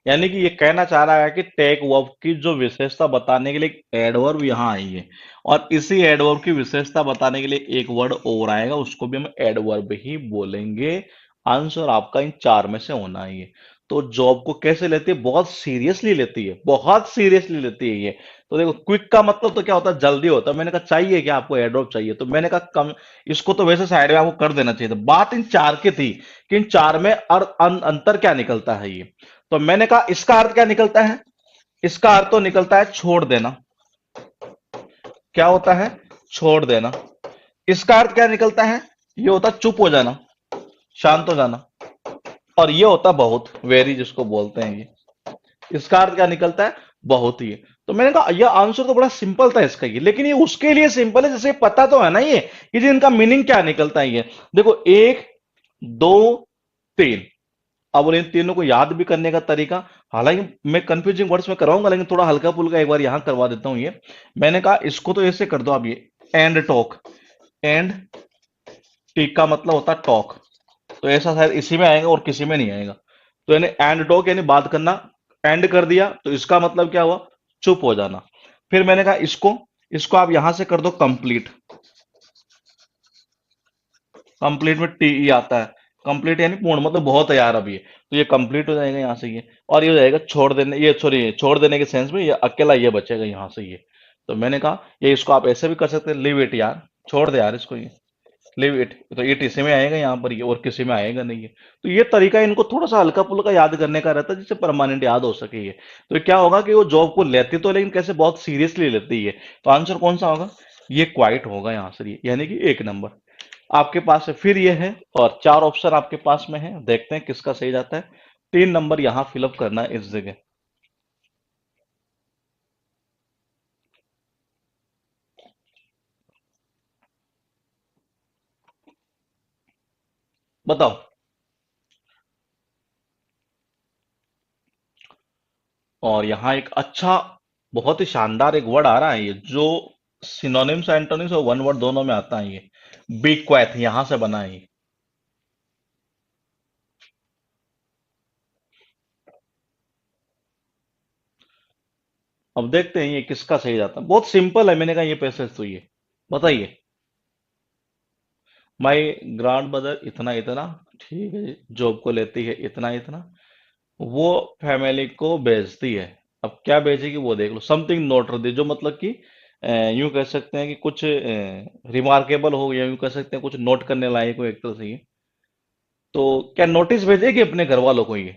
[SPEAKER 1] यानी कि ये कहना चाह रहा है कि टेक वर्ब की जो विशेषता बताने के लिए एक एडवर्ब यहाँ आई है, और इसी एडवर्ब की विशेषता बताने के लिए एक वर्ड और आएगा, उसको भी हम एडवर्ब ही बोलेंगे। आंसर आपका इन चार में से होना है ये। तो जॉब को कैसे लेती है? बहुत सीरियसली लेती है, बहुत सीरियसली लेती है ये। तो देखो, क्विक का मतलब तो क्या होता है? जल्दी होता है। मैंने कहा चाहिए क्या आपको एडवर्ब चाहिए, तो मैंने कहा कम, इसको तो वैसे साइड में आपको कर देना चाहिए था। बात इन चार की थी कि इन चार में अंतर क्या निकलता है ये। तो मैंने कहा इसका अर्थ क्या निकलता है? इसका अर्थ तो निकलता है छोड़ देना। क्या होता है? छोड़ देना। इसका अर्थ क्या निकलता है? ये होता है चुप हो जाना, शांत हो जाना। और ये होता है बहुत, वेरी जिसको बोलते हैं ये। इसका अर्थ क्या निकलता है? बहुत ही है। तो मैंने कहा यह आंसर तो बड़ा सिंपल था इसका ये, लेकिन ये उसके लिए सिंपल है जैसे पता तो है ना ये, कि जी इनका मीनिंग क्या निकलता है ये। देखो, एक, दो, तीन। अब इन तीनों को याद भी करने का तरीका, हालांकि मैं कंफ्यूजिंग वर्ड्स में कराऊंगा, लेकिन थोड़ा हल्का फुल्का एक बार यहां करवा देता हूं ये। मैंने कहा इसको तो ऐसे कर दो आप, ये एंड टॉक। एंड टीक का मतलब होता है टॉक। तो ऐसा शायद इसी में आएगा और किसी में नहीं आएगा। तो यानी एंड टॉक यानी बात करना। एंड कर दिया तो इसका मतलब क्या हुआ? चुप हो जाना। फिर मैंने कहा इसको, इसको आप यहां से कर दो कंप्लीट। कंप्लीट में टी ई आता है। कंप्लीट यानी पूर्ण, मतलब बहुत है यार अब ये। तो ये कंप्लीट हो जाएगा यहाँ से ये। और ये हो जाएगा छोड़ देने, ये सॉरी, छोड़ देने के सेंस में ये अकेला ये बचेगा यहाँ से ये। तो मैंने कहा ये, इसको आप ऐसे भी कर सकते हैं, लिव इट यार, छोड़ दे यार इसको ये। लिव इट, तो इट इसी में आएगा यहाँ पर, ये और किसी में आएगा नहीं है। तो ये तरीका इनको थोड़ा सा हल्का फुल्का याद करने का रहता है, जिससे परमानेंट याद हो सके ये। तो क्या होगा कि वो जॉब को लेती तो, लेकिन कैसे बहुत सीरियसली लेती है। तो आंसर कौन सा होगा? ये क्वाइट होगा यहाँ से, यानी कि 1 नंबर आपके पास है। फिर ये है, और 4 ऑप्शन आपके पास में है, देखते हैं किसका सही जाता है। 3 नंबर यहाँ फिलअप करना है इस जगह। बताओ। और यहाँ एक अच्छा, बहुत ही शानदार एक वर्ड आ रहा है, ये जो सिनोनिम्स एंटोनिम्स और वन वर्ड दोनों में आता है, ये बीक्वेथ यहां से बना है ये। अब देखते हैं ये किसका सही जाता है। बहुत सिंपल है, मैंने कहा ये पैसेज तो ये बताइए। माई ग्रैंड मदर इतना इतना, ठीक है जी, जॉब को लेती है इतना इतना, वो फैमिली को भेजती है। अब क्या भेजेगी वो देख लो। समथिंग नोट दी, जो मतलब कि यूं कह सकते हैं कि कुछ रिमार्केबल हो, या यूं कह सकते हैं कुछ नोट करने लायक हो एक तरह से ये। तो क्या नोटिस भेजेगी अपने घर वालों को ये?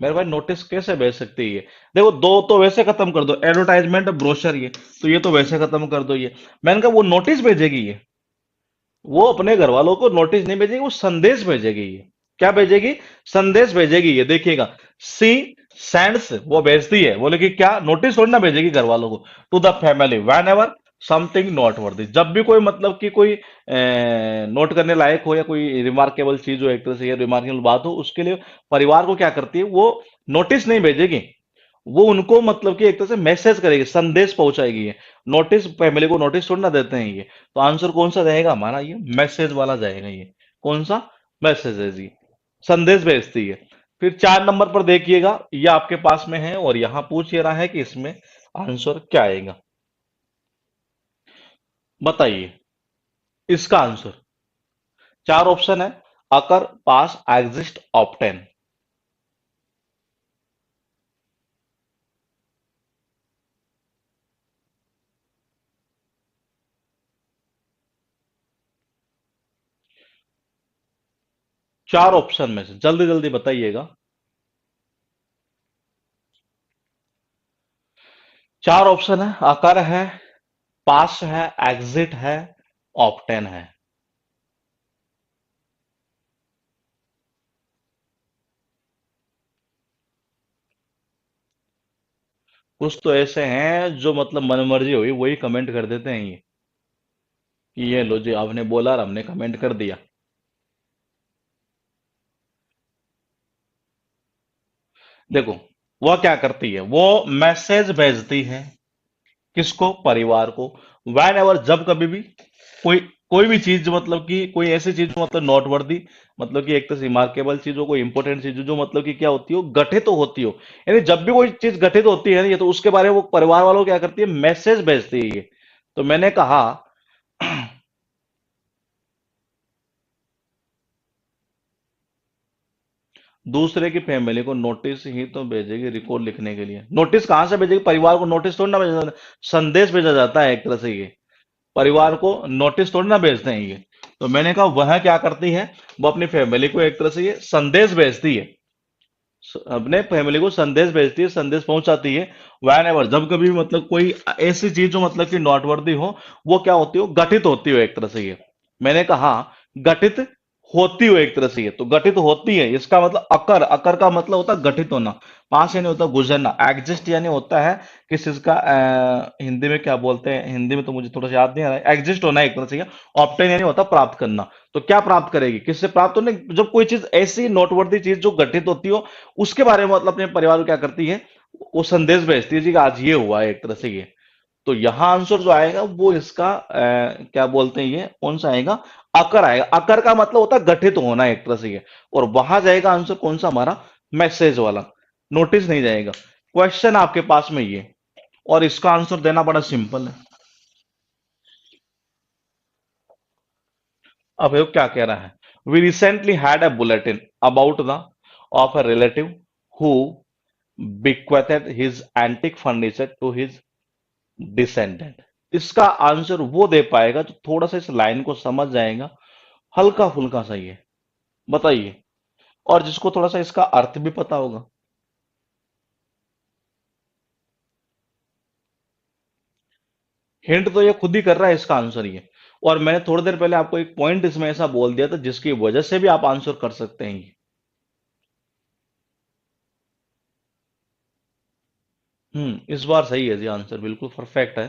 [SPEAKER 1] मेरे भाई नोटिस कैसे भेज सकती है ये? देखो, दो तो वैसे खत्म कर दो, एडवर्टाइजमेंट ब्रोशर ये, तो ये तो वैसे खत्म कर दो ये। मैंने कहा वो नोटिस भेजेगी ये, वो अपने घर वालों को नोटिस नहीं भेजेगी, वो संदेश भेजेगी ये। क्या भेजेगी? संदेश भेजेगी ये, देखिएगा। सी सेंड्स, वो भेजती है, बोले कि क्या नोटिस थोड़ी ना भेजेगी घर वालों को। To the family whenever something noteworthy, जब भी कोई मतलब कि कोई नोट करने लायक हो, या कोई रिमार्केबल चीज हो, एक तरह से ये रिमार्केबल बात हो, उसके लिए परिवार को क्या करती है वो? नोटिस नहीं भेजेगी, वो उनको मतलब कि एक तरह से मैसेज करेगी, संदेश पहुंचाएगी ये। नोटिस, फैमिली को नोटिस थोड़ी ना देते हैं ये। तो आंसर कौन सा रहेगा हमारा? ये मैसेज वाला जाएगा ये। कौन सा? मैसेज है जी, संदेश भेजती है। फिर 4 नंबर पर देखिएगा, ये आपके पास में है, और यहां पूछ ये रहा है कि इसमें आंसर क्या आएगा, बताइए इसका आंसर। 4 ऑप्शन है, अकर, पास, एग्जिस्ट, ऑप्टेन। चार ऑप्शन में से जल्दी जल्दी बताइएगा। 4 ऑप्शन है, अकर है, पास है, एग्जिट है, ऑप्टेन है। कुछ तो ऐसे हैं जो मतलब मनमर्जी हुई वही कमेंट कर देते हैं ये, कि ये लो जी आपने बोला और हमने कमेंट कर दिया। देखो, वह क्या करती है, वो मैसेज भेजती है, किसको? परिवार को। वैन एवर, जब कभी भी कोई कोई भी चीज, मतलब कि कोई ऐसी चीज जो मतलब नोटवर्दी, मतलब कि एक तरह से रिमार्केबल चीज हो, कोई इंपॉर्टेंट चीज हो, जो मतलब कि क्या होती हो, गठित तो होती हो। यानी जब भी कोई चीज गठित होती है ना ये, तो उसके बारे में वो परिवार वालों को क्या करती है? मैसेज भेजती है ये। तो मैंने कहा दूसरे की फैमिली को नोटिस ही तो भेजेगी, रिकॉर्ड लिखने के लिए। नोटिस कहां से भेजेगी? परिवार को नोटिस थोड़ी ना भेजा जाता है, संदेश भेजा जाता है एक तरह से ये। परिवार को नोटिस थोड़ी ना भेजते हैं ये। तो मैंने कहा वह क्या करती है, वो अपनी फैमिली को एक तरह से ये संदेश भेजती है, अपने फैमिली को संदेश भेजती है, संदेश पहुंचाती है। वैन एवर, जब कभी मतलब कोई ऐसी चीज जो मतलब कि नोटवर्दी हो, वो क्या होती हो? गठित होती हो एक तरह से ये। मैंने कहा गठित होती हो एक तरह से ये, तो गठित होती है इसका मतलब अकर, अकर का मतलब होता है गठित होना। पास यानी होता है गुजरना, एग्जिस्ट यानी होता है किस चीज का हिंदी में क्या बोलते हैं, हिंदी में तो मुझे थोड़ा सा याद नहीं आ रहा है, एग्जिस्ट होना एक तरह से। ऑप्टेन यानी होता है प्राप्त करना। तो क्या प्राप्त करेगी, किससे प्राप्त होने? जब कोई चीज ऐसी नोटवर्दी चीज जो गठित होती हो, उसके बारे में मतलब अपने परिवार को क्या करती है, वो संदेश भेजती है जी कि आज ये हुआ है एक तरह से ये। तो यहां आंसर जो आएगा वो इसका क्या बोलते हैं, ये कौन सा आएगा? अकर आएगा। अकर का मतलब होता है गठित होना एक तरह से ये। और वहां जाएगा आंसर कौन सा हमारा? मैसेज वाला, नोटिस नहीं जाएगा। क्वेश्चन आपके पास में ये, और इसका आंसर देना बड़ा सिंपल है। अब ये क्या कह रहा है? We recently had a bulletin about the of a relative who bequeathed his antique furniture to his descendant. इसका आंसर वो दे पाएगा जो थोड़ा सा इस लाइन को समझ जाएगा, हल्का फुल्का सा ही है। बताइए। और जिसको थोड़ा सा इसका अर्थ भी पता होगा। हिंट तो ये खुद ही कर रहा है इसका आंसर ये। और मैंने थोड़ी देर पहले आपको एक पॉइंट इसमें ऐसा बोल दिया था जिसकी वजह से भी आप आंसर कर सकते हैं ये। इस बार सही है जी, आंसर बिल्कुल परफेक्ट है।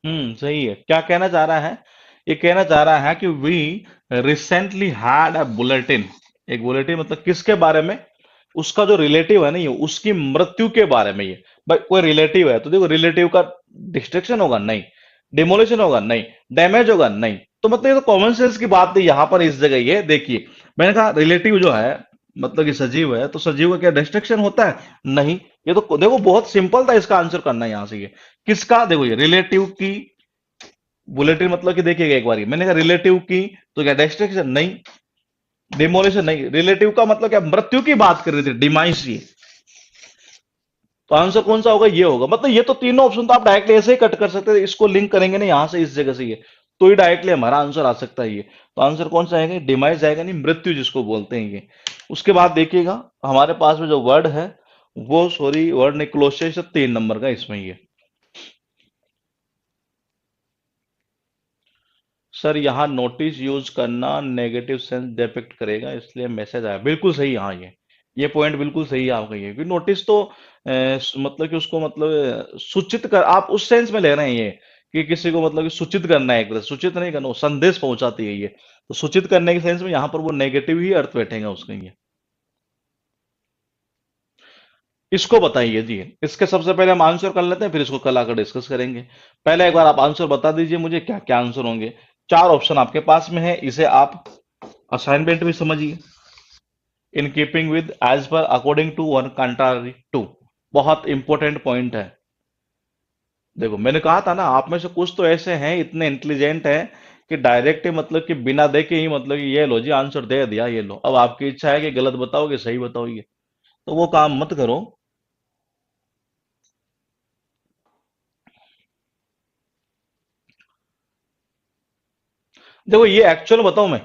[SPEAKER 1] सही है। क्या कहना चाह रहा है? ये कहना चाह रहा है कि we recently had a bulletin. एक बुलेटिन मतलब किसके बारे में? उसका जो रिलेटिव है ना, ये उसकी मृत्यु के बारे में। ये भाई कोई रिलेटिव है तो देखो, रिलेटिव का डिस्ट्रक्शन होगा नहीं, डिमोलिशन होगा नहीं, डैमेज होगा नहीं। तो मतलब ये तो कॉमन सेंस की बात है यहाँ पर। इस जगह ये देखिए, मैंने कहा रिलेटिव जो है मतलब कि सजीव है, तो सजीव का क्या डिस्ट्रक्शन होता है? नहीं। ये तो देखो बहुत सिंपल था इसका आंसर करना यहाँ से। ये किसका? देखो ये रिलेटिव की बुलेटिन मतलब कि देखिएगा एक बार, मैंने कहा रिलेटिव की, तो क्या डिस्ट्रक्शन नहीं, डिमोलिशन नहीं। रिलेटिव का मतलब क्या? मृत्यु की बात कर रहे थे, डिमाइस ये। तो आंसर कौन सा होगा? ये होगा। मतलब ये तो तीनों ऑप्शन तो आप डायरेक्टली ऐसे ही कट कर सकते थे, इसको लिंक करेंगे ना यहां से, इस जगह से ये, तो ही डायरेक्टली हमारा आंसर आ सकता है ये। तो आंसर कौन सा आएगा? डिमाइस आएगा, नहीं मृत्यु जिसको बोलते हैं ये। उसके बाद देखिएगा हमारे पास में जो वर्ड है, वो सॉरी वर्ड ने क्लोजेस्ट 3 नंबर का इसमें ये। सर यहाँ नोटिस यूज करना नेगेटिव सेंस डिपिक्ट करेगा, इसलिए मैसेज आया। बिल्कुल सही। हाँ ये पॉइंट बिल्कुल सही है आपका। ये नोटिस तो मतलब कि उसको मतलब सूचित कर, आप उस सेंस में ले रहे हैं ये, कि किसी को मतलब कि सूचित करना है, एक तरह से सूचित नहीं करना, वो संदेश पहुंचाती है ये। तो सूचित करने के सेंस में यहाँ पर वो नेगेटिव ही अर्थ बैठेगा उसका ये। इसको बताइए जी। इसके सबसे पहले हम आंसर कर लेते हैं, फिर इसको कल आकर डिस्कस करेंगे। पहले एक बार आप आंसर बता दीजिए मुझे, क्या क्या आंसर होंगे। 4 ऑप्शन आपके पास में है, इसे आप असाइनमेंट भी समझिए। In keeping with, as per, according to और कंट्रारी टू। बहुत इंपॉर्टेंट पॉइंट है। देखो मैंने कहा था ना, आप में से कुछ तो ऐसे हैं, इतने इंटेलिजेंट हैं कि डायरेक्ट मतलब कि बिना देखे ही मतलब कि ये लो जी आंसर दे दिया, ये लो। अब आपकी इच्छा है कि गलत बताओ कि सही बताओ, ये तो वो काम मत करो। देखो ये एक्चुअल बताऊं मैं,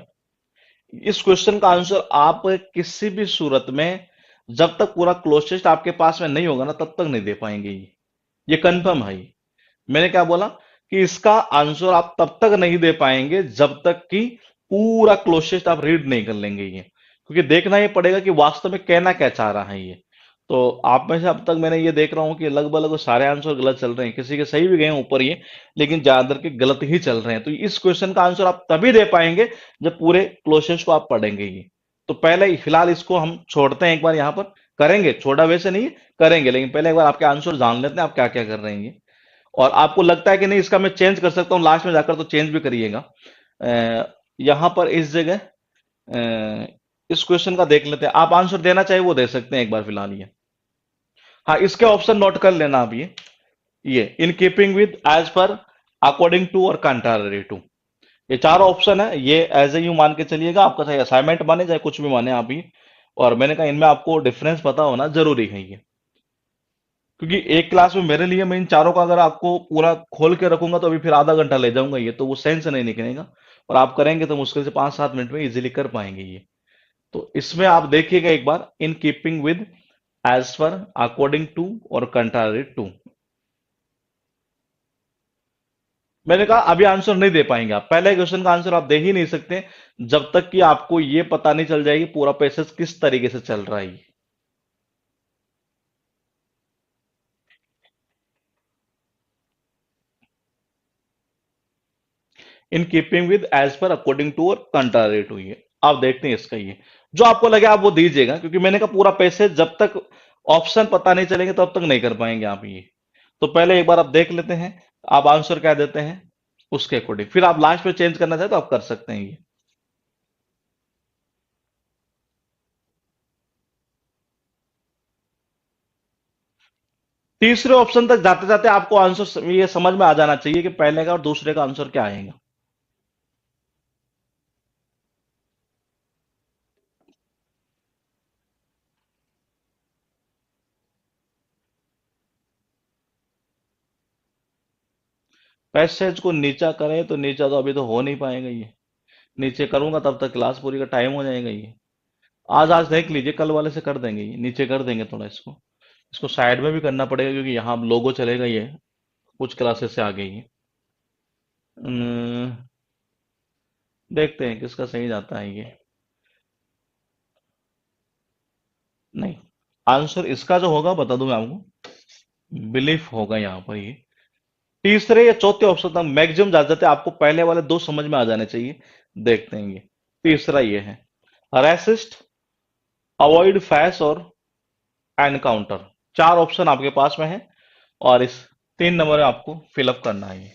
[SPEAKER 1] इस क्वेश्चन का आंसर आप किसी भी सूरत में, जब तक पूरा क्लोजेस्ट आपके पास में नहीं होगा ना, तब तक नहीं दे पाएंगे ये कंफर्म है ये। मैंने क्या बोला? कि इसका आंसर आप तब तक नहीं दे पाएंगे जब तक कि पूरा क्लोजेस्ट आप रीड नहीं कर लेंगे ये, क्योंकि देखना ये पड़ेगा कि वास्तव में कहना क्या चाह रहा है ये। तो आप में से अब तक मैंने ये देख रहा हूं कि लगभग लगभग सारे आंसर गलत चल रहे हैं, किसी के सही भी गए हैं ऊपर ये, लेकिन ज्यादातर के गलत ही चल रहे हैं। तो इस क्वेश्चन का आंसर आप तभी दे पाएंगे जब पूरे क्लोजेस्ट को आप पढ़ेंगे ये। तो पहले फिलहाल इसको हम छोड़ते हैं एक बार यहाँ पर, करेंगे छोड़ा वैसे नहीं, करेंगे, लेकिन पहले एक बार आपके आंसर जान लेते हैं आप क्या क्या कर रहे हैं ये। और आपको लगता है कि नहीं इसका मैं चेंज कर सकता हूँ लास्ट में जाकर, तो चेंज भी करिएगा। यहां पर इस जगह इस क्वेश्चन का देख लेते हैं, आप आंसर देना चाहिए वो दे सकते हैं एक बार फिलहाल ये। हाँ इसके ऑप्शन नोट कर लेना आप ये in keeping with, as per, according to और कंट्रारी टू। ये 4 ऑप्शन है, ये एज ए यू मान के चलिएगा, आपका चाहे असाइनमेंट माने चाहे कुछ भी माने आप ही। और मैंने कहा इनमें आपको डिफरेंस पता होना जरूरी है ये, क्योंकि एक क्लास में मेरे लिए मैं इन चारों का अगर आपको पूरा खोल के रखूंगा तो अभी फिर आधा घंटा ले जाऊंगा ये, तो वो सेंस नहीं निकलेगा। और आप करेंगे तो मुश्किल से 5-7 मिनट में इजीली कर पाएंगे ये। तो इसमें आप देखिएगा एक बार, in keeping with, as per, according to और कंट्रारी टू। मैंने कहा अभी आंसर नहीं दे पाएंगे आप, पहले क्वेश्चन का आंसर आप दे ही नहीं सकते जब तक कि आपको ये पता नहीं चल जाएगी पूरा पैसेज किस तरीके से चल रहा है। In keeping with, as per, according to और कंट्रारी टू ये। आप देखते हैं इसका ये, जो आपको लगे आप वो दीजिएगा, क्योंकि मैंने कहा पूरा पैसे जब तक ऑप्शन पता नहीं चलेंगे तब तक नहीं कर पाएंगे आप ये। तो पहले एक बार आप देख लेते हैं, आप आंसर क्या देते हैं उसके अकॉर्डिंग, फिर आप लास्ट में चेंज करना चाहे तो आप कर सकते हैं ये। तीसरे ऑप्शन तक जाते जाते आपको आंसर ये समझ में आ जाना चाहिए कि पहले का और दूसरे का आंसर क्या आएगा। पैसेज को नीचा करें तो नीचा तो अभी तो हो नहीं पाएगा ये, नीचे करूंगा तब तक क्लास पूरी का टाइम हो जाएगा ये। आज आज देख लीजिए, कल वाले से कर देंगे ये, नीचे कर देंगे थोड़ा इसको। इसको साइड में भी करना पड़ेगा क्योंकि यहाँ लोगो चलेगा ये, कुछ क्लासेस से आगे ही। अम्म, देखते हैं किसका सही जाता है ये। नहीं, आंसर इसका जो होगा बता दूं मैं आपको, बिलीफ होगा यहाँ पर ये। तीसरे या चौथे ऑप्शन तक मैक्सिमम जा जाते हैं, आपको पहले वाले दो समझ में आ जाने चाहिए। देखते हैं ये। तीसरा ये है, रेसिस्ट, अवॉइड फैस और एनकाउंटर। चार ऑप्शन आपके पास में है, और इस 3 नंबर में आपको फिलअप करना है ये।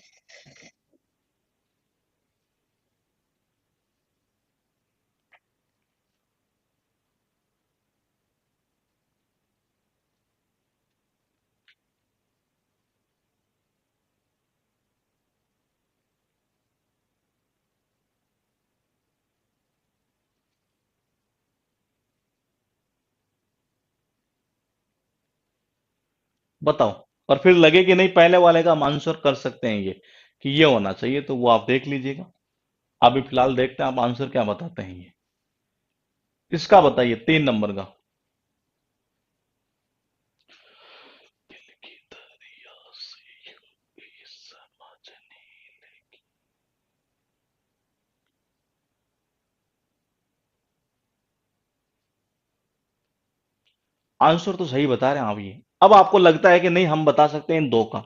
[SPEAKER 1] बताओ, और फिर लगे कि नहीं पहले वाले का हम आंसर कर सकते हैं ये, कि ये होना चाहिए, तो वो आप देख लीजिएगा। अभी फिलहाल देखते हैं आप आंसर क्या बताते हैं ये। इसका बताइए 3 नंबर का। दिल की दरिया से यूं भी समझ नहीं। आंसर तो सही बता रहे हैं आप ये। अब आपको लगता है कि नहीं हम बता सकते हैं इन दो का।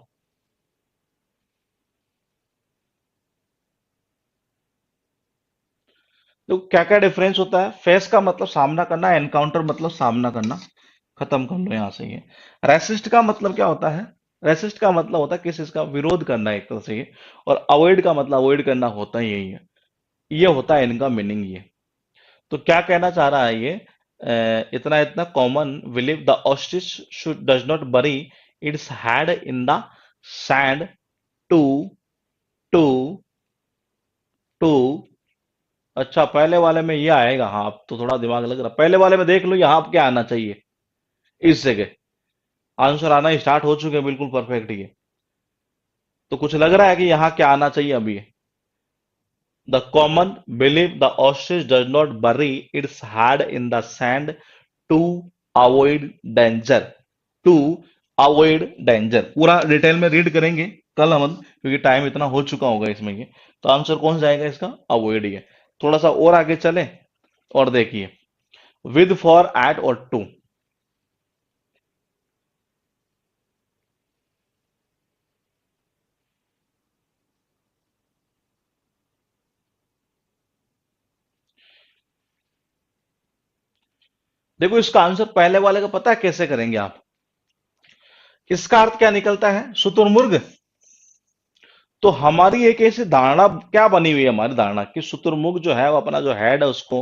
[SPEAKER 1] तो क्या क्या डिफरेंस होता है, फेस का मतलब सामना करना, एनकाउंटर मतलब सामना करना। खत्म कर लो यहां से ये। रेसिस्ट का मतलब क्या होता है, रेसिस्ट का मतलब होता है किसी चीज का विरोध करना एक तरह से ये। और अवॉइड का मतलब अवॉइड करना होता ही यही है। ये होता है इनका मीनिंग ये। तो क्या कहना चाह रहा है ये, इतना इतना common believe the ostrich should does not bury its head in the sand to to to. अच्छा, पहले वाले में ये आएगा, हाँ अब तो थोड़ा दिमाग लग रहा, पहले वाले में देख लो यहाँ आप क्या आना चाहिए, इस जगह आंसर आना स्टार्ट हो चुके हैं बिल्कुल परफेक्ट ये। तो कुछ लग रहा है कि यहाँ क्या आना चाहिए अभी। The common believe the ostrich does not bury its head in the sand to avoid danger. To avoid danger पूरा डिटेल में रीड करेंगे कल हम, क्योंकि टाइम इतना हो चुका होगा इसमें ये। तो आंसर कौन सा जाएगा इसका, अवॉइड ही है। थोड़ा सा और आगे चले और देखिए, विद, फॉर, एट और टू। देखो इसका आंसर पहले वाले का पता है कैसे करेंगे आप। इसका अर्थ क्या निकलता है, शुतुरमुर्ग। तो हमारी एक ऐसी धारणा क्या बनी हुई है, हमारी धारणा कि शुतुरमुर्ग जो है वो अपना जो हेड है उसको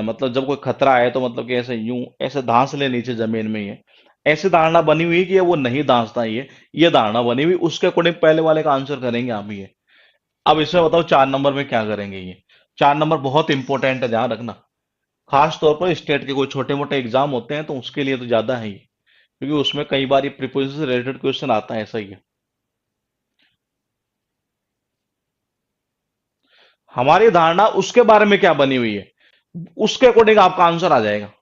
[SPEAKER 1] मतलब जब कोई खतरा है तो मतलब कि ऐसे यूं ऐसे धांस ले नीचे जमीन में ये। ऐसी धारणा बनी हुई है कि ये वो नहीं धांसता ये धारणा बनी हुई, उसके अकॉर्डिंग पहले वाले का आंसर करेंगे आप ये। अब इसमें बताओ 4 नंबर में क्या करेंगे ये। 4 नंबर बहुत इंपॉर्टेंट है, ध्यान रखना। खास तौर पर स्टेट के कोई छोटे मोटे एग्जाम होते हैं तो उसके लिए तो ज्यादा है ये, क्योंकि उसमें कई बार ये प्रीपोजिशन से रिलेटेड क्वेश्चन आता है, ऐसा ही है। हमारी धारणा उसके बारे में क्या बनी हुई है, उसके अकॉर्डिंग आपका आंसर आ जाएगा।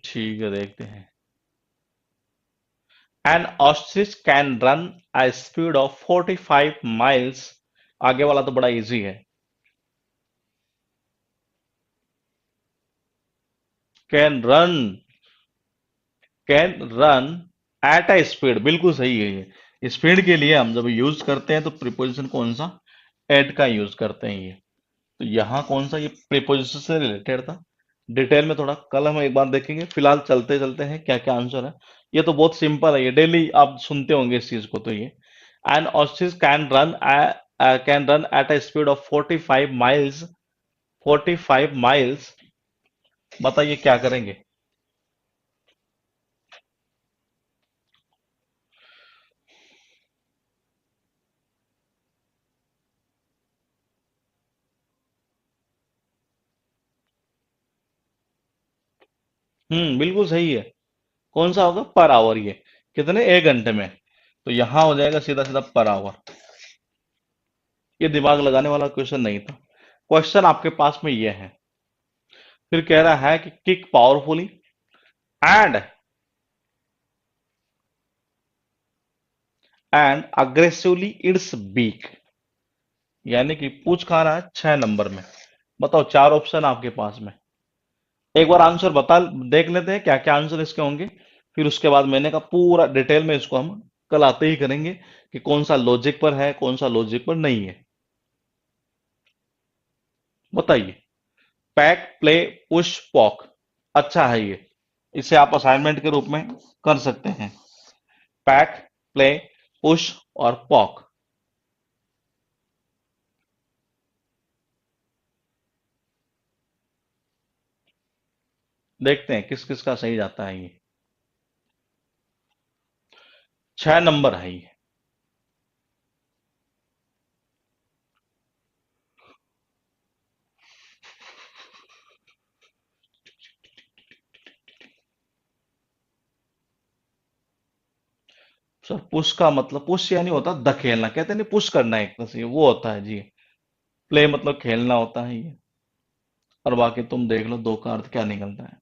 [SPEAKER 1] ठीक है, देखते हैं। An ostrich can run a speed of 45 miles. आगे वाला तो बड़ा इजी है। Can run, can run at a speed, बिल्कुल सही है ये। स्पीड के लिए हम जब यूज करते हैं तो प्रीपोजिशन कौन सा, एट का यूज करते हैं ये। तो यहाँ कौन सा, ये प्रीपोजिशन से रिलेटेड था। डिटेल में थोड़ा कल हम एक बार देखेंगे, फिलहाल चलते चलते हैं क्या क्या आंसर है। ये तो बहुत सिंपल है, ये डेली आप सुनते होंगे इस चीज को। तो ये N ostrich can run at a speed of 45 miles, 45 miles. बताइए क्या करेंगे। बिल्कुल सही है। कौन सा होगा, पर आवर। ये कितने, 1 घंटे में। तो यहां हो जाएगा सीधा सीधा पर आवर। ये दिमाग लगाने वाला क्वेश्चन नहीं था। क्वेश्चन आपके पास में ये है। फिर कह रहा है कि kick powerfully and aggressively it's beak. यानी कि पूछ खा रहा है 6 नंबर में। बताओ, 4 ऑप्शन आपके पास में। एक बार आंसर बता देख लेते हैं क्या क्या आंसर इसके होंगे। फिर उसके बाद मैंने कहा पूरा डिटेल में इसको हम कल आते ही करेंगे कि कौन सा लॉजिक पर है, कौन सा लॉजिक पर नहीं है। बताइए। Pack, play, push, pock. अच्छा है ये। इसे आप असाइनमेंट के रूप में कर सकते हैं। पैक, प्ले, पुश और पॉक। देखते हैं किस किस का सही जाता है ये। 6 नंबर है ये। सर पुश का मतलब, पुश यानी होता है धकेलना, कहते नहीं पुश करना एक तरह से, वो होता है जी। प्ले मतलब खेलना होता है ये। और बाकी तुम देख लो दो का अर्थ क्या निकलता है।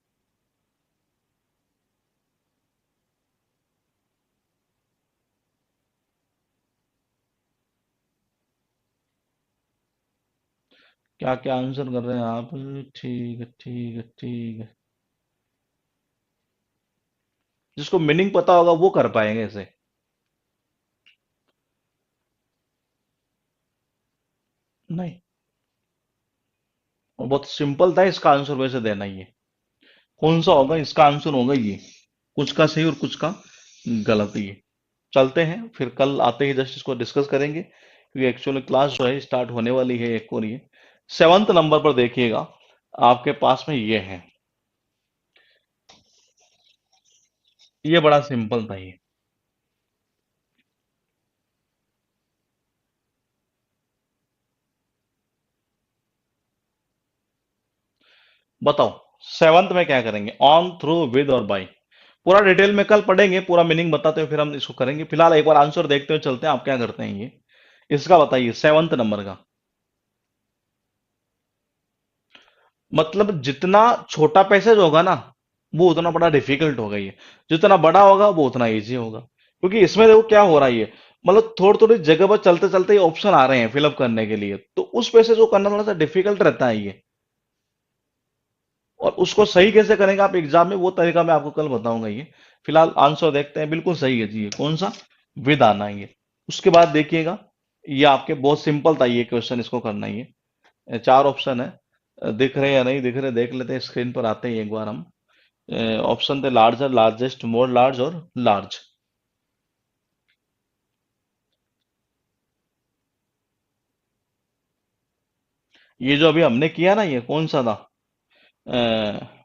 [SPEAKER 1] क्या क्या आंसर कर रहे हैं आप। ठीक है, ठीक है, ठीक है। जिसको मीनिंग पता होगा वो कर पाएंगे इसे। नहीं, वो बहुत सिंपल था, इसका आंसर वैसे देना ही है। कौन सा होगा इसका आंसर, होगा ये। कुछ का सही और कुछ का गलत ही है। चलते हैं फिर कल आते ही जस्ट इसको डिस्कस करेंगे, क्योंकि एक्चुअली क्लास जो है स्टार्ट होने वाली है एक और ये। 7th नंबर पर देखिएगा, आपके पास में ये है। ये बड़ा सिंपल था ये। बताओ 7th में क्या करेंगे, ऑन, थ्रू, विद और बाई। पूरा डिटेल में कल पढ़ेंगे, पूरा मीनिंग बताते हुए फिर हम इसको करेंगे। फिलहाल एक बार आंसर देखते हुए चलते हैं, आप क्या करते हैं ये। इसका बताइए 7th नंबर का। मतलब जितना छोटा पैसेज होगा ना, वो उतना बड़ा डिफिकल्ट होगा ये। जितना बड़ा होगा वो उतना इजी होगा, क्योंकि इसमें देखो क्या हो रहा है ये। मतलब थोड़ी थोड़ी जगह पर चलते चलते ऑप्शन आ रहे हैं फिलअप करने के लिए, तो उस पैसेज को करना थोड़ा सा डिफिकल्ट रहता है ये। और उसको सही कैसे करेंगे आप एग्जाम में, वो तरीका मैं आपको कल बताऊंगा ये। फिलहाल आंसर देखते हैं, बिल्कुल सही है जी, ये कौन सा, विद आना है ये। उसके बाद देखिएगा, ये आपके बहुत सिंपल था ये क्वेश्चन, इसको करना ही है। 4 ऑप्शन है। दिख रहे या नहीं दिख रहे देख लेते हैं, स्क्रीन पर आते ही एक बार हम। ऑप्शन थे लार्जर, लार्जेस्ट, मोर लार्ज और लार्ज। ये जो अभी हमने किया ना, ये कौन सा था,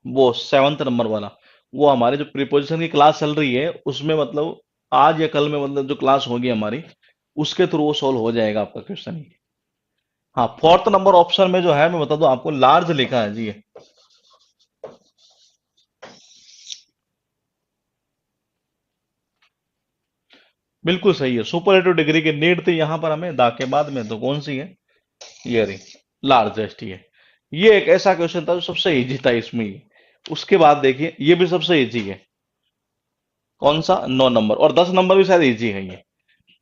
[SPEAKER 1] वो 7th नंबर वाला। वो हमारे जो प्रीपोजिशन की क्लास चल रही है उसमें, मतलब आज या कल में, मतलब जो क्लास होगी हमारी, उसके थ्रू वो सॉल्व हो जाएगा आपका क्वेश्चन। हाँ, 4th नंबर ऑप्शन में जो है, मैं बता दूं आपको, लार्ज लिखा है जी ये। बिल्कुल सही है, सुपरलेटिव डिग्री की नीड थी यहाँ पर हमें, दा के बाद में तो कौन सी है, ये रही, लार्जेस्ट। ये एक ऐसा क्वेश्चन था जो सबसे इजी था इसमें ही। उसके बाद देखिए, ये भी सबसे इजी है। कौन सा? 9 नंबर, और 10 नंबर भी शायद इजी है ये।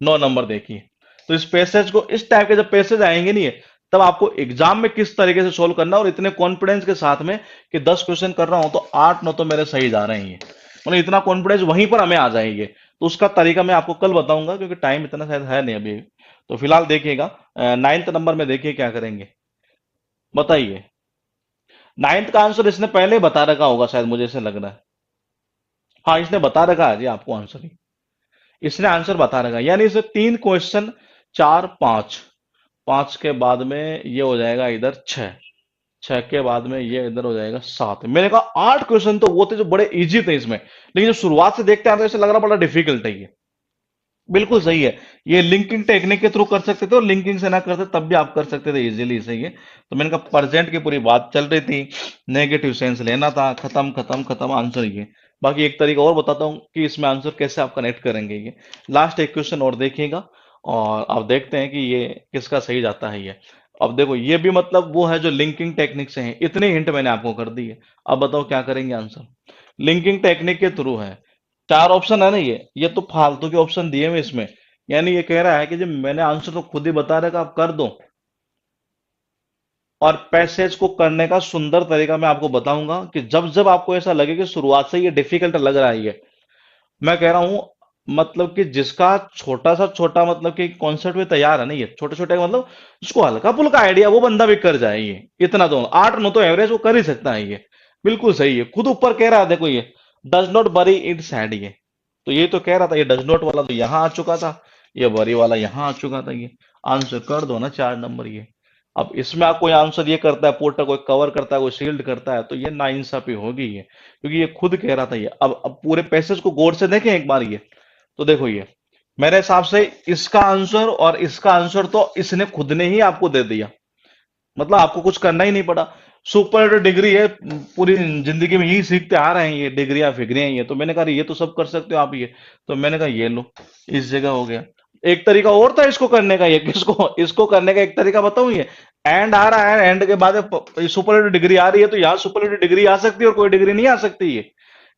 [SPEAKER 1] 9 नंबर देखिए। तो इस पैसेज को, इस टाइप के जब पैसेज आएंगे नहीं है, तब आपको एग्जाम में किस तरीके से सोल्व करना है, और इतने कॉन्फिडेंस के साथ में कि 10 क्वेश्चन कर रहा हूं तो 8-9 तो मेरे सही जा रहे हैं ये, मतलब इतना कॉन्फिडेंस वहीं पर हमें आ जाएंगे। तो उसका तरीका मैं आपको कल बताऊंगा, क्योंकि टाइम इतना शायद है नहीं अभी। तो फिलहाल देखिएगा, 9th नंबर में देखिए क्या करेंगे, बताइए। 9th का आंसर इसने पहले ही बता रखा होगा शायद, मुझे ऐसे लग रहा है। हाँ, इसने बता रखा है जी आपको आंसर ही। इसने आंसर बता रखा है, यानी इसे 3 क्वेश्चन, 4, 5, 5 के बाद में ये हो जाएगा इधर 6, 6 के बाद में ये इधर हो जाएगा 7। मैंने कहा 8 क्वेश्चन तो वो थे जो बड़े इजी थे इसमें, लेकिन जब शुरुआत से देखते हैं तो ऐसे लग रहा बड़ा डिफिकल्ट है ये। बिल्कुल सही है। ये लिंकिंग टेक्निक के थ्रू कर सकते थे, और लिंकिंग से ना करते तब भी आप कर सकते थे इजीली, सही है। तो मैंने कहा प्रेजेंट की पूरी बात चल रही थी, नेगेटिव सेंस लेना था, खत्म खत्म खत्म आंसर ये। बाकी एक तरीका और बताता हूँ कि इसमें आंसर कैसे आप कनेक्ट करेंगे ये। लास्ट एक क्वेश्चन और देखिएगा, और आप देखते हैं कि ये किसका सही जाता है ये। अब देखो, ये भी मतलब वो है जो लिंकिंग टेक्निक से है, इतने हिंट मैंने आपको कर दी है। अब बताओ क्या करेंगे आंसर। लिंकिंग टेक्निक के थ्रू है। 4 ऑप्शन है ना ये तो फालतू के ऑप्शन दिए हुए इसमें। यानी ये कह रहा है कि जब मैंने आंसर तो खुद ही बता रखा, आप कर दो। और पैसेज को करने का सुंदर तरीका मैं आपको बताऊंगा, कि जब जब आपको ऐसा लगे कि शुरुआत से ये डिफिकल्ट लग रहा है ये, मैं कह रहा हूं, मतलब कि जिसका छोटा सा छोटा मतलब कि कॉन्सेप्ट में तैयार है ना, ये छोटे छोटे मतलब जिसको हल्का फुल्का आइडिया, वो बंदा भी कर जाए ये। इतना तो 8-9 तो एवरेज वो कर ही सकता है ये। बिल्कुल सही है, खुद ऊपर कह रहा है, देखो ये डज नॉट बरी इट सैड ये। तो ये तो कह रहा था, ये डज नॉट वाला तो यहां आ चुका था, ये बरी वाला यहां आ चुका था ये। आंसर कर दो ना 4 नंबर ये। अब इसमें आप कोई आंसर ये करता है, पोर्टर कोई कवर करता है, कोई शील्ड करता है, तो ये नाइंसाफी होगी ये, क्योंकि ये खुद कह रहा था ये। अब पूरे पैसेज को गौर से देखें एक बार ये। तो देखो ये, मेरे हिसाब से इसका आंसर और इसका आंसर तो इसने खुद ने ही आपको दे दिया, मतलब आपको कुछ करना ही नहीं पड़ा। सुपर डिग्री है, पूरी जिंदगी में यही सीखते आ रहे हैं ये, डिग्रियां फिग्रियां ये। तो मैंने कहा ये तो सब कर सकते हो आप ये। तो मैंने कहा ये लो, इस जगह हो गया। एक तरीका और था इसको करने का, ये किसको इसको करने का एक तरीका बताऊं ये। एंड आ रहा है, एंड के बाद सुपर डिग्री आ रही है, तो यहाँ सुपर डिग्री आ सकती है और कोई डिग्री नहीं आ सकती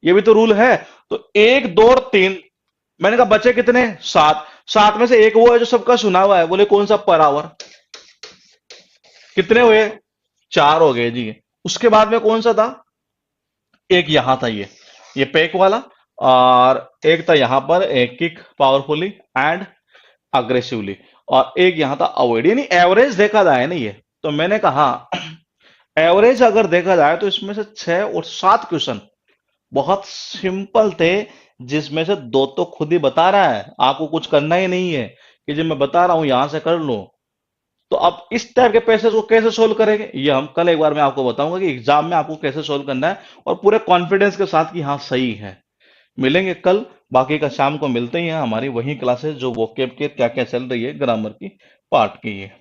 [SPEAKER 1] ये भी तो रूल है। तो 1, 2 और 3, मैंने कहा बचे कितने? 7। 7 में से एक वो है जो सबका सुना हुआ है, बोले कौन सा? Per hour. कितने हुए? 4 हो गए जी। उसके बाद में कौन सा था? एक यहां था ये पैक वाला। और एक था यहां पर, एक किक पावरफुली एंड अग्रेसिवली। और एक यहां था अवॉइड। यानी एवरेज देखा जाए ना ये, तो मैंने कहा एवरेज अगर देखा जाए तो इसमें से 6 और 7 क्वेश्चन बहुत सिंपल थे, जिसमें से 2 तो खुद ही बता रहा है, आपको कुछ करना ही नहीं है, कि जो मैं बता रहा हूं यहां से कर लो। तो अब इस टाइप के पैसेज को कैसे सोल्व करेंगे, ये हम कल एक बार मैं आपको बताऊंगा कि एग्जाम में आपको कैसे सोल्व करना है, और पूरे कॉन्फिडेंस के साथ कि हाँ सही है। मिलेंगे कल। बाकी का शाम को मिलते ही हैं, हमारी वही क्लासेस जो वोकेब के क्या क्या चल रही है, ग्रामर की पार्ट की है।